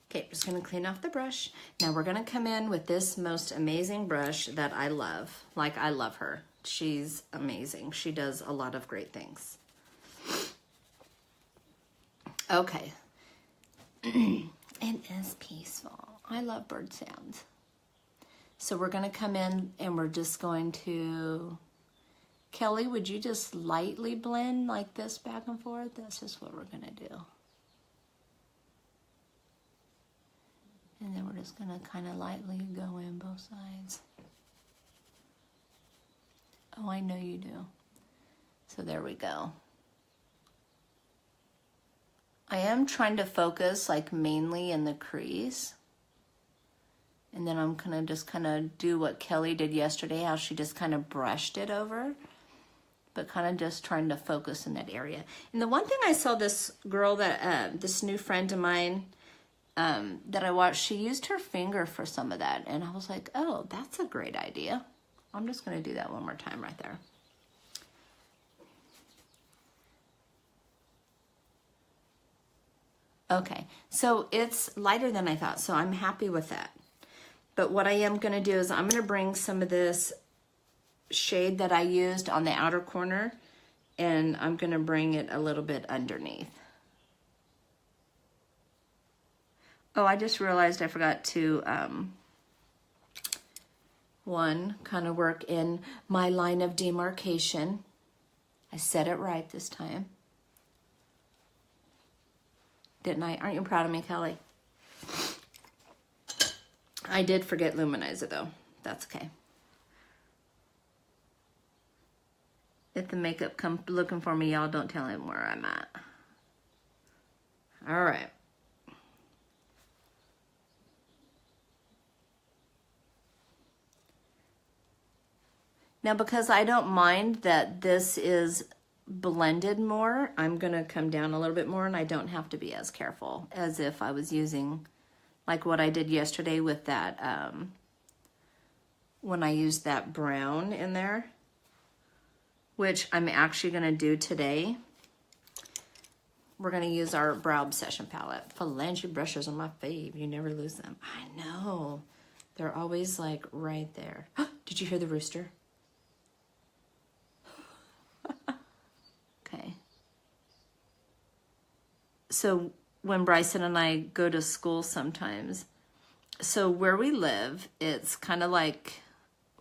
Okay, just gonna clean off the brush. Now we're gonna come in with this most amazing brush that I love. Like, I love her. She's amazing. She does a lot of great things. Okay. It is peaceful. I love bird sounds. So we're going to come in and we're just going to, Kelly, would you just lightly blend like this back and forth? That's just what we're going to do. And then we're just going to kind of lightly go in both sides. Oh, I know you do. So there we go. I am trying to focus like mainly in the crease. And then I'm gonna just kind of do what Kelly did yesterday, how she just kind of brushed it over, but kind of just trying to focus in that area. And the one thing I saw this girl that, this new friend of mine that I watched, she used her finger for some of that. And I was like, oh, that's a great idea. I'm just gonna do that one more time right there. Okay, so it's lighter than I thought, so I'm happy with that. But what I am gonna do is I'm gonna bring some of this shade that I used on the outer corner, and I'm gonna bring it a little bit underneath. Oh, I just realized I forgot to, kind of work in my line of demarcation. I said it right this time. Didn't I? Aren't you proud of me, Kelly? I did forget luminizer though. That's okay. If the makeup comes looking for me, y'all don't tell him where I'm at. All right. Now, because I don't mind that this is blended more, I'm gonna come down a little bit more, and I don't have to be as careful as if I was using like what I did yesterday with that, when I used that brown in there, which I'm actually gonna do today. We're gonna use our Brow Obsession palette. Phalange brushes are my fave. You never lose them. I know. They're always like right there. Did you hear the rooster? Okay. So when Bryson and I go to school sometimes, so where we live, it's kind of like,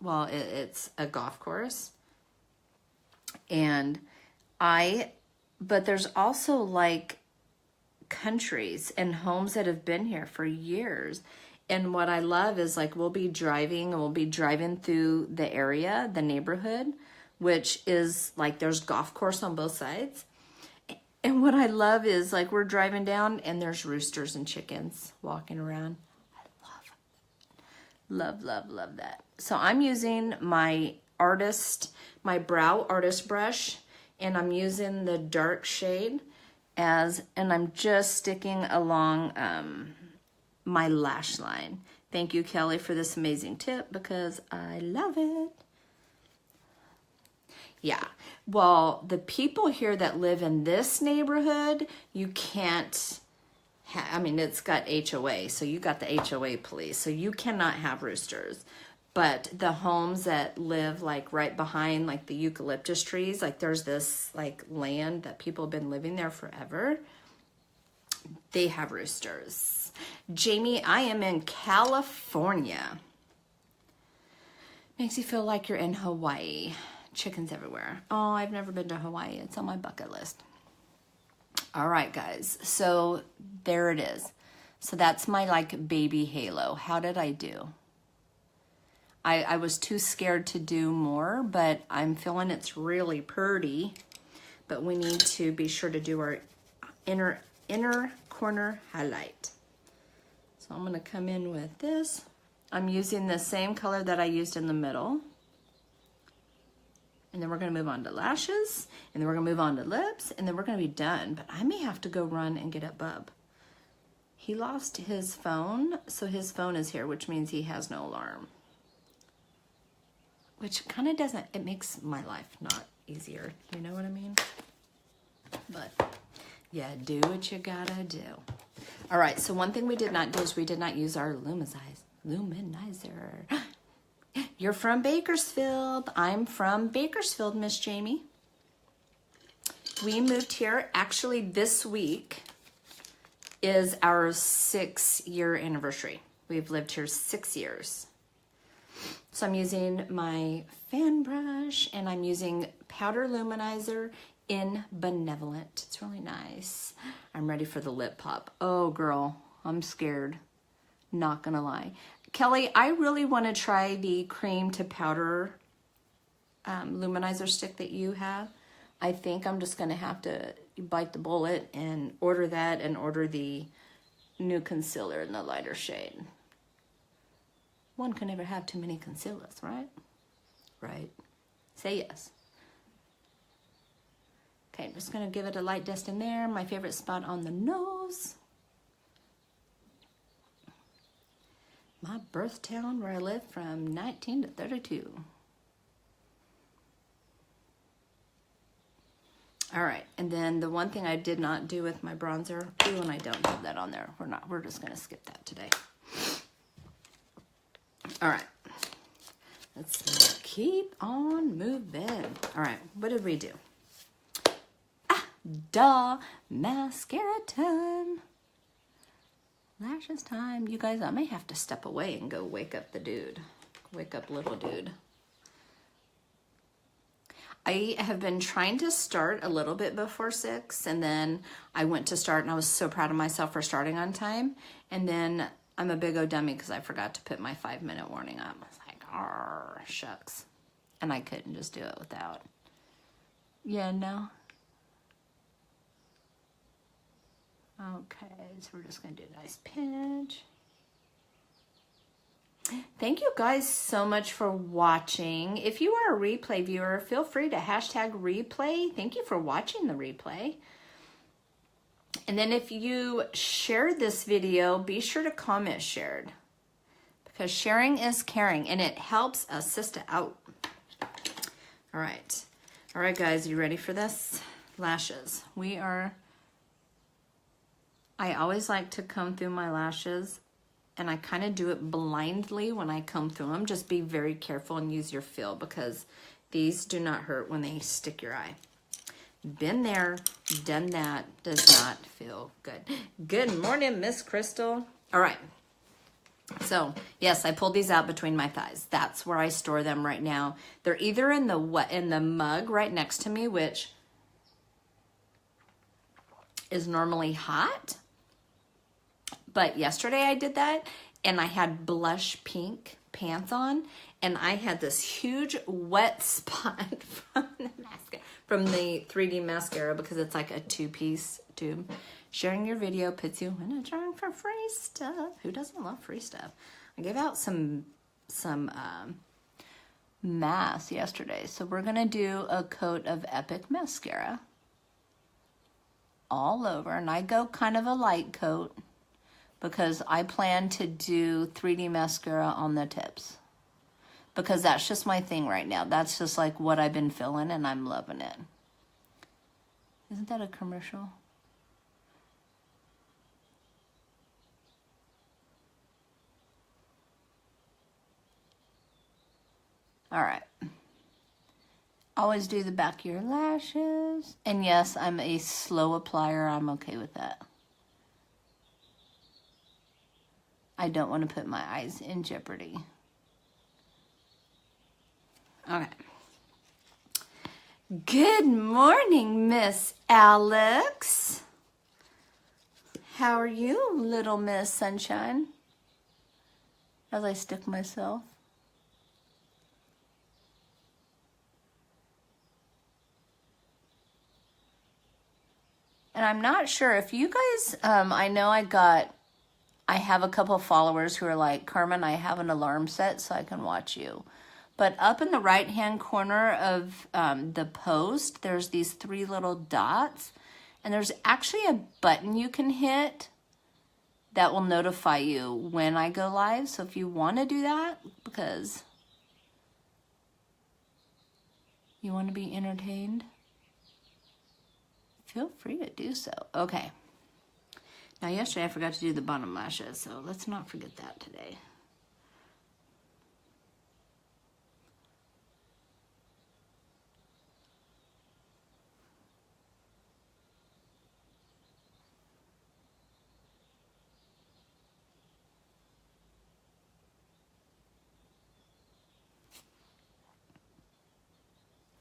well, it's a golf course. And but there's also like countries and homes that have been here for years. And what I love is like we'll be driving through the area, the neighborhood, which is like there's golf course on both sides. And what I love is like we're driving down and there's roosters and chickens walking around. I love it. Love that. So I'm using my brow artist brush, and I'm using the dark shade and I'm just sticking along my lash line. Thank you, Kelly, for this amazing tip because I love it. Yeah, well, the people here that live in this neighborhood, you can't, I mean, it's got HOA, so you got the HOA police, so you cannot have roosters. But the homes that live like right behind like the eucalyptus trees, like there's this like land that people have been living there forever, they have roosters. Jamie, I am in California. Makes you feel like you're in Hawaii. Chickens everywhere. Oh, I've never been to Hawaii. It's on my bucket list. All right, guys. So there it is. So that's my like baby halo. How did I do? I was too scared to do more, but I'm feeling it's really pretty. But we need to be sure to do our inner corner highlight. So I'm going to come in with this. I'm using the same color that I used in the middle. And then we're going to move on to lashes, and then we're going to move on to lips, and then we're going to be done. But I may have to go run and get up Bub. He lost his phone, so his phone is here, which means he has no alarm. Which kind of doesn't, it makes my life not easier. You know what I mean? But yeah, do what you gotta do. All right, so one thing we did not do is we did not use our luminizer. You're from Bakersfield. I'm from Bakersfield, Miss Jamie. We moved here, actually this week is our 6-year anniversary. We've lived here 6 years. So I'm using my fan brush and I'm using powder luminizer in Benevolent. It's really nice. I'm ready for the lip pop. Oh girl, I'm scared. Not gonna lie. Kelly, I really want to try the cream to powder luminizer stick that you have. I think I'm just gonna have to bite the bullet and order that and order the new concealer in the lighter shade. One can never have too many concealers, right? Right. Say yes. Okay, I'm just gonna give it a light dust in there. My favorite spot on the nose. My birth town where I lived from 19 to 32. All right, and then the one thing I did not do with my bronzer, ooh, and I don't have that on there. We're just gonna skip that today. All right, let's keep on moving. All right, what did we do? Duh, mascara time. Lashes time. You guys, I may have to step away and go wake up the dude. Wake up little dude. I have been trying to start a little bit before 6, and then I went to start and I was so proud of myself for starting on time. And then I'm a big old dummy because I forgot to put my 5-minute warning up. I was like, arr, shucks. And I couldn't just do it without. Yeah, no. Okay, so we're just gonna do a nice pinch. Thank you guys so much for watching. If you are a replay viewer, feel free to hashtag replay. Thank you for watching the replay. And then if you shared this video, be sure to comment shared, because sharing is caring and it helps us sister out. All right. All right, guys, you ready for this? Lashes. I always like to comb through my lashes, and I kind of do it blindly when I comb through them. Just be very careful and use your feel, because these do not hurt when they stick your eye. Been there, done that, does not feel good. Good morning, Miss Crystal. All right. So, yes, I pulled these out between my thighs. That's where I store them right now. They're either in the mug right next to me, which is normally hot. But yesterday I did that, and I had blush pink pants on, and I had this huge wet spot from the 3D mascara, because it's like a 2-piece tube. Sharing your video puts you in a drawing for free stuff. Who doesn't love free stuff? I gave out some masks yesterday, so we're gonna do a coat of Epic mascara all over, and I go kind of a light coat, because I plan to do 3D mascara on the tips, because that's just my thing right now. That's just like what I've been feeling, and I'm loving it. Isn't that a commercial? All right. Always do the back of your lashes. And yes, I'm a slow applier. I'm okay with that. I don't want to put my eyes in jeopardy. Okay. Good morning, Miss Alex. How are you, little Miss Sunshine? As I stick myself. And I'm not sure if you guys, I know I have a couple of followers who are like, Carmen, I have an alarm set so I can watch you. But up in the right-hand corner of the post, there's these 3 little dots. And there's actually a button you can hit that will notify you when I go live. So if you want to do that, because you want to be entertained, feel free to do so. Okay. Now, yesterday I forgot to do the bottom lashes, so let's not forget that today.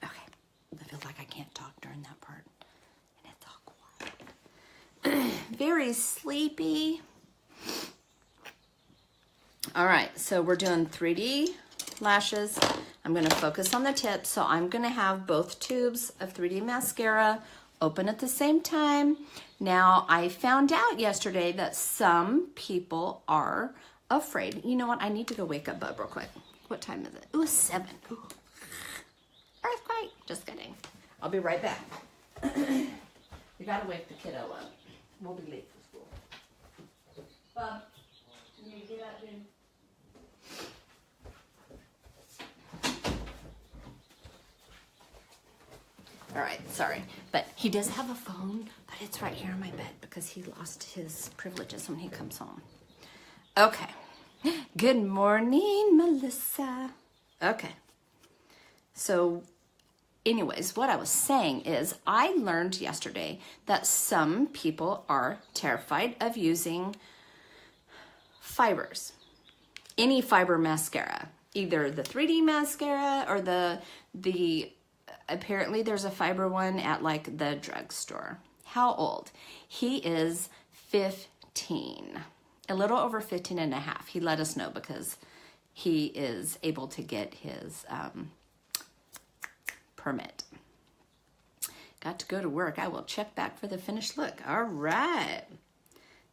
Okay. I feel like I can't talk during that part. Very sleepy. All right, so we're doing 3D lashes. I'm going to focus on the tips, so I'm going to have both tubes of 3D mascara open at the same time. Now, I found out yesterday that some people are afraid. You know what? I need to go wake up Bub real quick. What time is it? Ooh, 7. Ooh. Earthquake. Just kidding. I'll be right back. You got to wake the kiddo up. We'll be late for school. Bub, you need to get out, dude. All right, sorry. But he does have a phone, but it's right here in my bed because he lost his privileges when he comes home. Okay. Good morning, Melissa. Okay. So, anyways, what I was saying is I learned yesterday that some people are terrified of using fibers. Any fiber mascara. Either the 3D mascara or the apparently there's a fiber one at like the drugstore. How old? He is 15. A little over 15 and a half. He let us know because he is able to get his permit. Got to go to work. I will check back for the finished look. All right.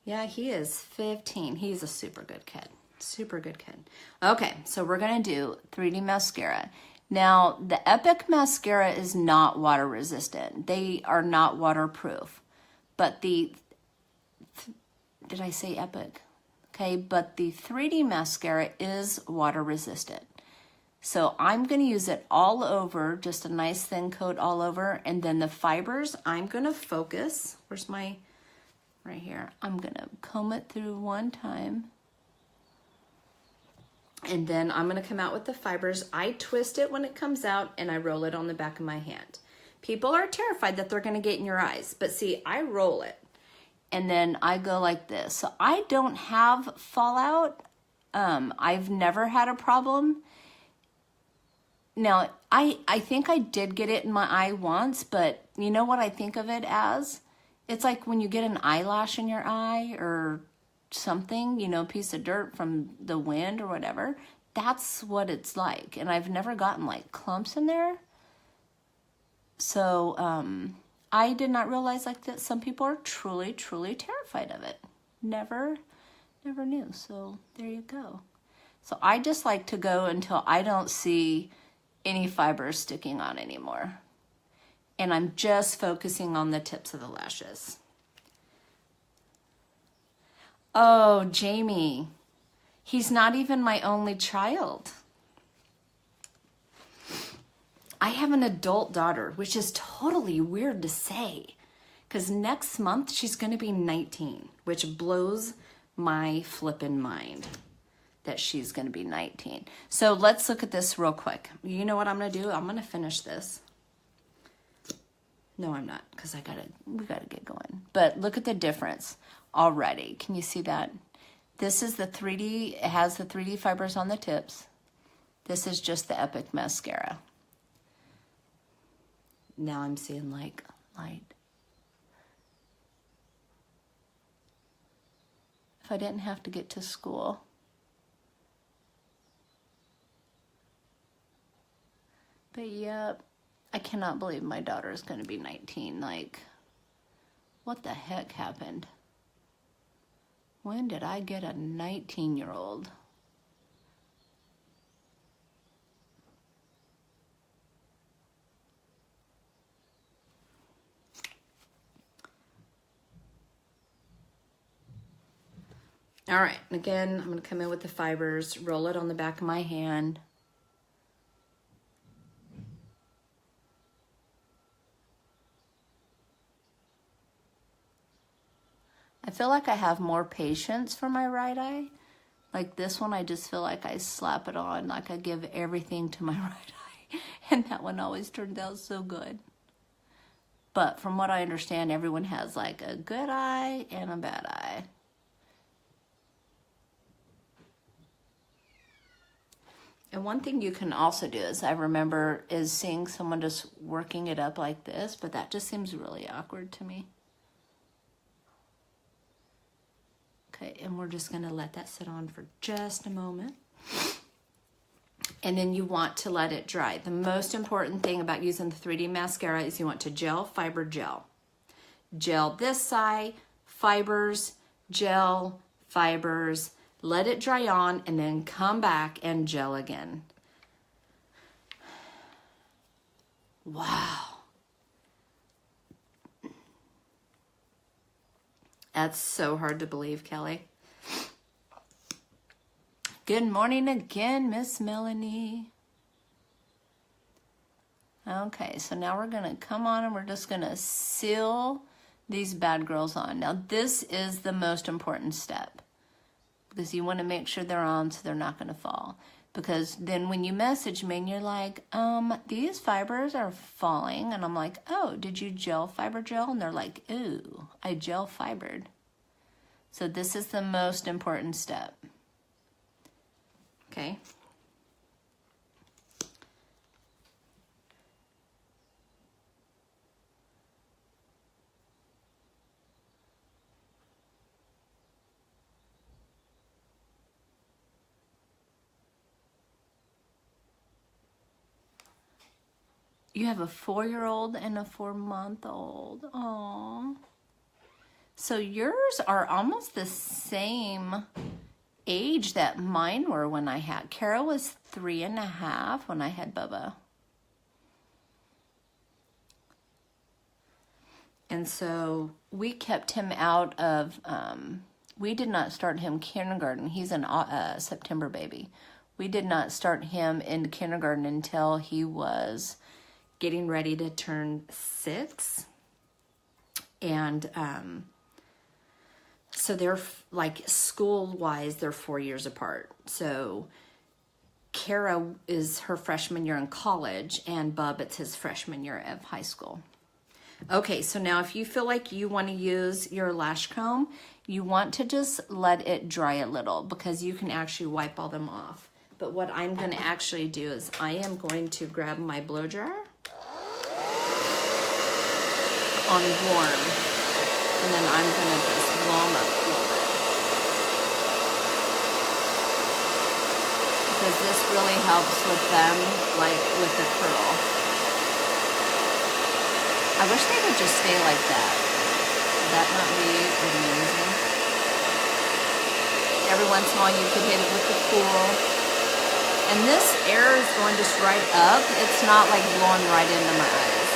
Yeah, he is 15. He's a super good kid. Super good kid. Okay, so we're going to do 3D mascara. Now, the Epic mascara is not water resistant. They are not waterproof. But did I say Epic? Okay, but the 3D mascara is water resistant. So I'm going to use it all over, just a nice thin coat all over. And then the fibers, I'm going to focus. Where's my, right here. I'm going to comb it through one time. And then I'm going to come out with the fibers. I twist it when it comes out and I roll it on the back of my hand. People are terrified that they're going to get in your eyes. But see, I roll it. And then I go like this. So I don't have fallout. I've never had a problem. Now, I think I did get it in my eye once, but you know what I think of it as? It's like when you get an eyelash in your eye or something, you know, piece of dirt from the wind or whatever. That's what it's like. And I've never gotten like clumps in there. So I did not realize like that some people are truly, truly terrified of it. Never knew. So there you go. So I just like to go until I don't see any fibers sticking on anymore. And I'm just focusing on the tips of the lashes. Oh, Jamie, he's not even my only child. I have an adult daughter, which is totally weird to say, because next month she's going to be 19, which blows my flippin' mind that she's going to be 19. So let's look at this real quick. You know what I'm going to do? I'm going to finish this. No, I'm not, because we gotta get going. But look at the difference already. Can you see that? This is the 3D, it has the 3D fibers on the tips. This is just the Epic mascara. Now I'm seeing like light. If I didn't have to get to school. But yep, I cannot believe my daughter is going to be 19. Like, what the heck happened? When did I get a 19-year-old? All right, again, I'm going to come in with the fibers, roll it on the back of my hand. I feel like I have more patience for my right eye. Like this one, I just feel like I slap it on, like I give everything to my right eye. And that one always turns out so good. But from what I understand, everyone has like a good eye and a bad eye. And one thing you can also do is, I remember, is seeing someone just working it up like this, but that just seems really awkward to me. Okay, and we're just going to let that sit on for just a moment. And then you want to let it dry. The most important thing about using the 3D mascara is you want to gel, fiber, gel. Gel this side, fibers, gel, fibers. Let it dry on and then come back and gel again. Wow. That's so hard to believe, Kelly. Good morning again, Miss Melanie. Okay, so now we're going to come on and we're just going to seal these bad girls on. Now, this is the most important step because you want to make sure they're on so they're not going to fall. Because then when you message me and you're like, these fibers are falling. And I'm like, oh, did you gel fiber gel? And they're like, ooh, I gel fibered. So this is the most important step. Okay. You have a 4-year-old and a 4-month-old. Aww. So yours are almost the same age that mine were when I had. Kara was 3.5 when I had Bubba. And so we kept him out of, we did not start him kindergarten. He's an September baby. We did not start him in kindergarten until he was getting ready to turn 6. And so they're like school-wise, they're 4 years apart. So Kara is her freshman year in college, and Bub, it's his freshman year of high school. Okay, so now if you feel like you want to use your lash comb, you want to just let it dry a little because you can actually wipe all them off. But what I'm going to actually do is I am going to grab my blow dryer on warm, and then I'm going to just blow them up a little bit. Because this really helps with them, like with the curl. I wish they would just stay like that. Would that not be amazing? Every once in a while you could hit it with the pool. And this air is going just right up. It's not like blowing right into my eyes.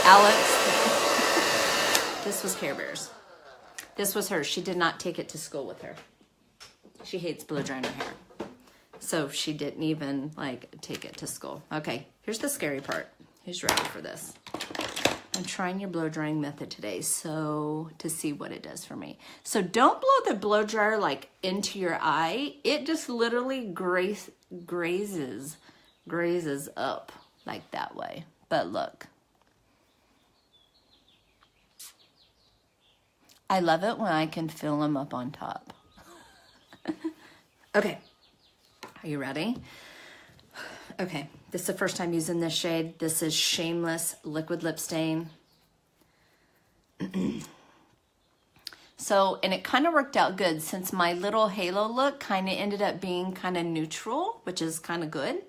Alex, this was Care Bears. This was hers. She did not take it to school with her. She hates blow drying her hair. So she didn't even like take it to school. Okay, here's the scary part. Who's ready for this? I'm trying your blow drying method today, so to see what it does for me. So don't blow the blow dryer like into your eye. It just literally grazes up like that way. But look. I love it when I can fill them up on top. Okay. Are you ready? Okay, this is the first time using this shade. This is Shameless Liquid Lip Stain. So, and it kind of worked out good since my little halo look kind of ended up being kind of neutral, which is kind of good.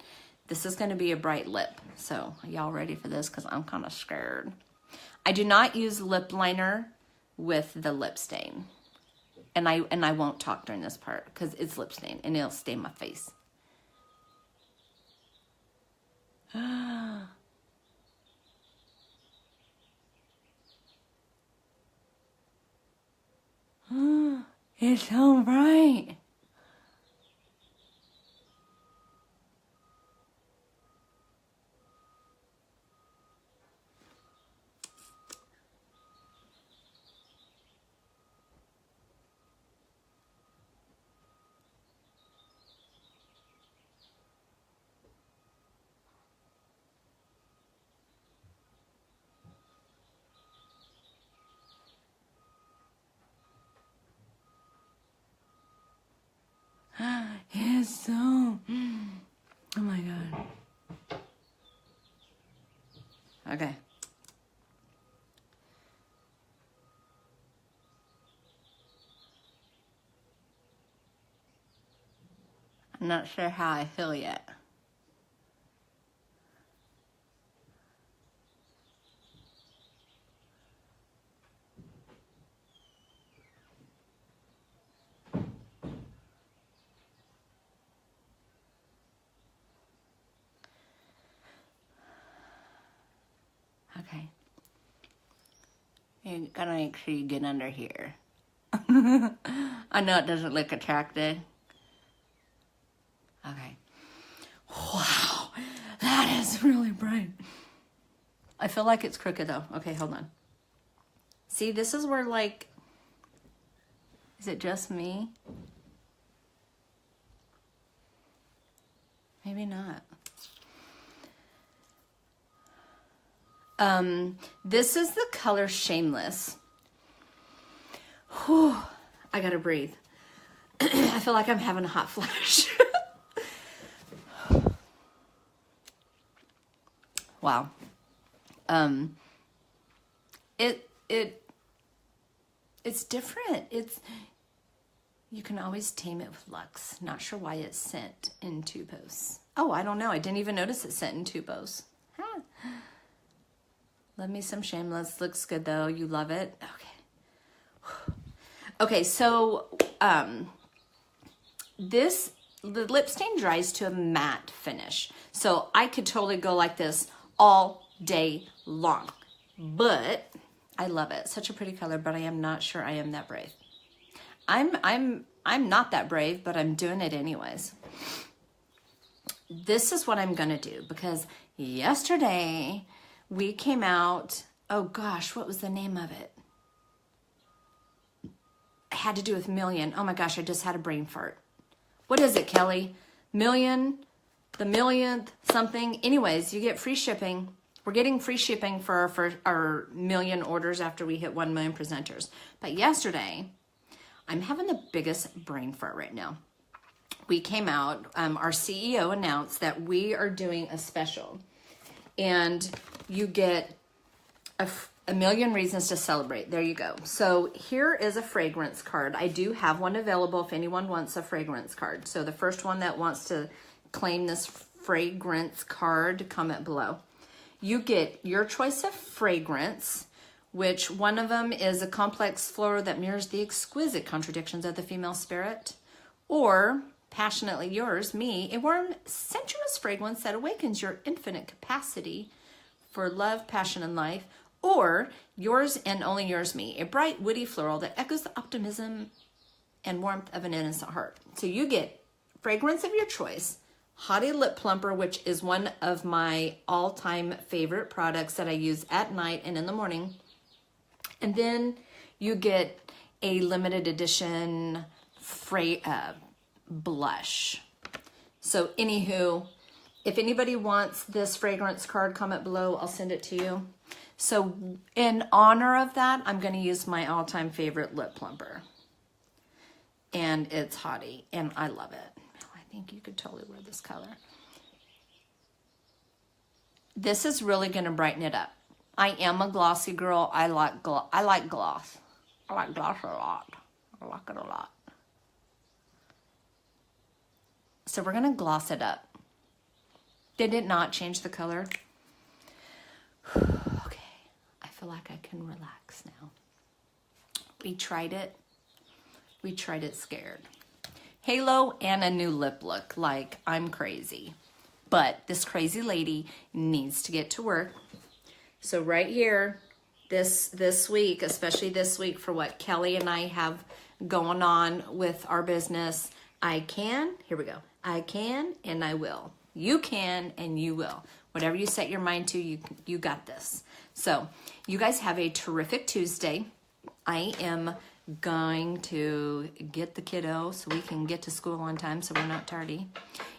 This is going to be a bright lip. So, are y'all ready for this? Because I'm kind of scared. I do not use lip liner with the lip stain. And I won't talk during this part because it's lip stain and it'll stain my face. It's so bright. It's so, oh my God. Okay. I'm not sure how I feel yet. Okay. You gotta make sure you get under here. I know it doesn't look attractive. Okay. Wow, that is really bright. I feel like it's crooked though. Okay, hold on. See, this is where like, is it just me? Maybe not. This is the color Shameless. Whew, I gotta breathe. I feel like I'm having a hot flash. Wow. It's different. You can always tame it with Luxe. Not sure why it's sent in tubos. Oh, I don't know. I didn't even notice it sent in tubos. Love me some Shameless. Looks good though. You love it? Okay. Okay, so the lip stain dries to a matte finish. So I could totally go like this all day long. But I love it. Such a pretty color, but I am not sure I am that brave. I'm not that brave, but I'm doing it anyways. This is what I'm gonna do because yesterday we came out, oh gosh, what was the name of it? It had to do with million. Oh my gosh, I just had a brain fart. What is it, Kelly? Million, the millionth something. Anyways, you get free shipping. We're getting free shipping for our million orders after we hit 1 million presenters. But yesterday, I'm having the biggest brain fart right now. We came out, our CEO announced that we are doing a special. And you get a million reasons to celebrate. There you go. So here is a fragrance card. I do have one available if anyone wants a fragrance card. So the first one that wants to claim this fragrance card, comment below. You get your choice of fragrance, which one of them is a complex floral that mirrors the exquisite contradictions of the female spirit, or passionately yours, me, a warm, sensuous fragrance that awakens your infinite capacity for love, passion, and life, or yours and only yours, me, a bright, witty floral that echoes the optimism and warmth of an innocent heart. So you get fragrance of your choice, Hottie Lip Plumper, which is one of my all-time favorite products that I use at night and in the morning. And then you get a limited edition blush. So anywho, if anybody wants this fragrance card, comment below. I'll send it to you. So in honor of that, I'm going to use my all-time favorite lip plumper. And it's Hottie, and I love it. I think you could totally wear this color. This is really going to brighten it up. I am a glossy girl. I like gloss. I like gloss a lot. I like it a lot. So we're going to gloss it up. Did it not change the color? Okay. I feel like I can relax now. We tried it. We tried it scared. Halo and a new lip look. Like, I'm crazy. But this crazy lady needs to get to work. So right here, this week, especially this week for what Kelly and I have going on with our business, I can, here we go, I can and I will. You can and you will. Whatever you set your mind to, you got this. So you guys have a terrific Tuesday. I am going to get the kiddo so we can get to school on time so we're not tardy.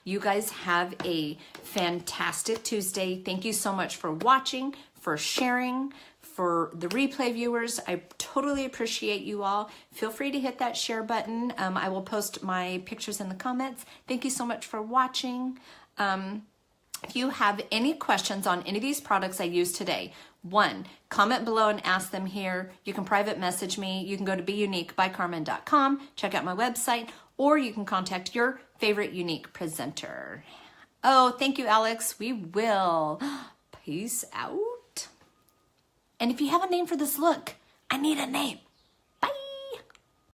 You guys have a fantastic Tuesday. Thank you so much for watching, for sharing, for the replay viewers. I totally appreciate you all. Feel free to hit that share button. I will post my pictures in the comments. Thank you so much for watching. If you have any questions on any of these products I used today, one, comment below and ask them here. You can private message me. You can go to beuniquebycarmen.com, check out my website, or you can contact your favorite unique presenter. Oh, thank you, Alex. We will. Peace out. And if you have a name for this look, I need a name.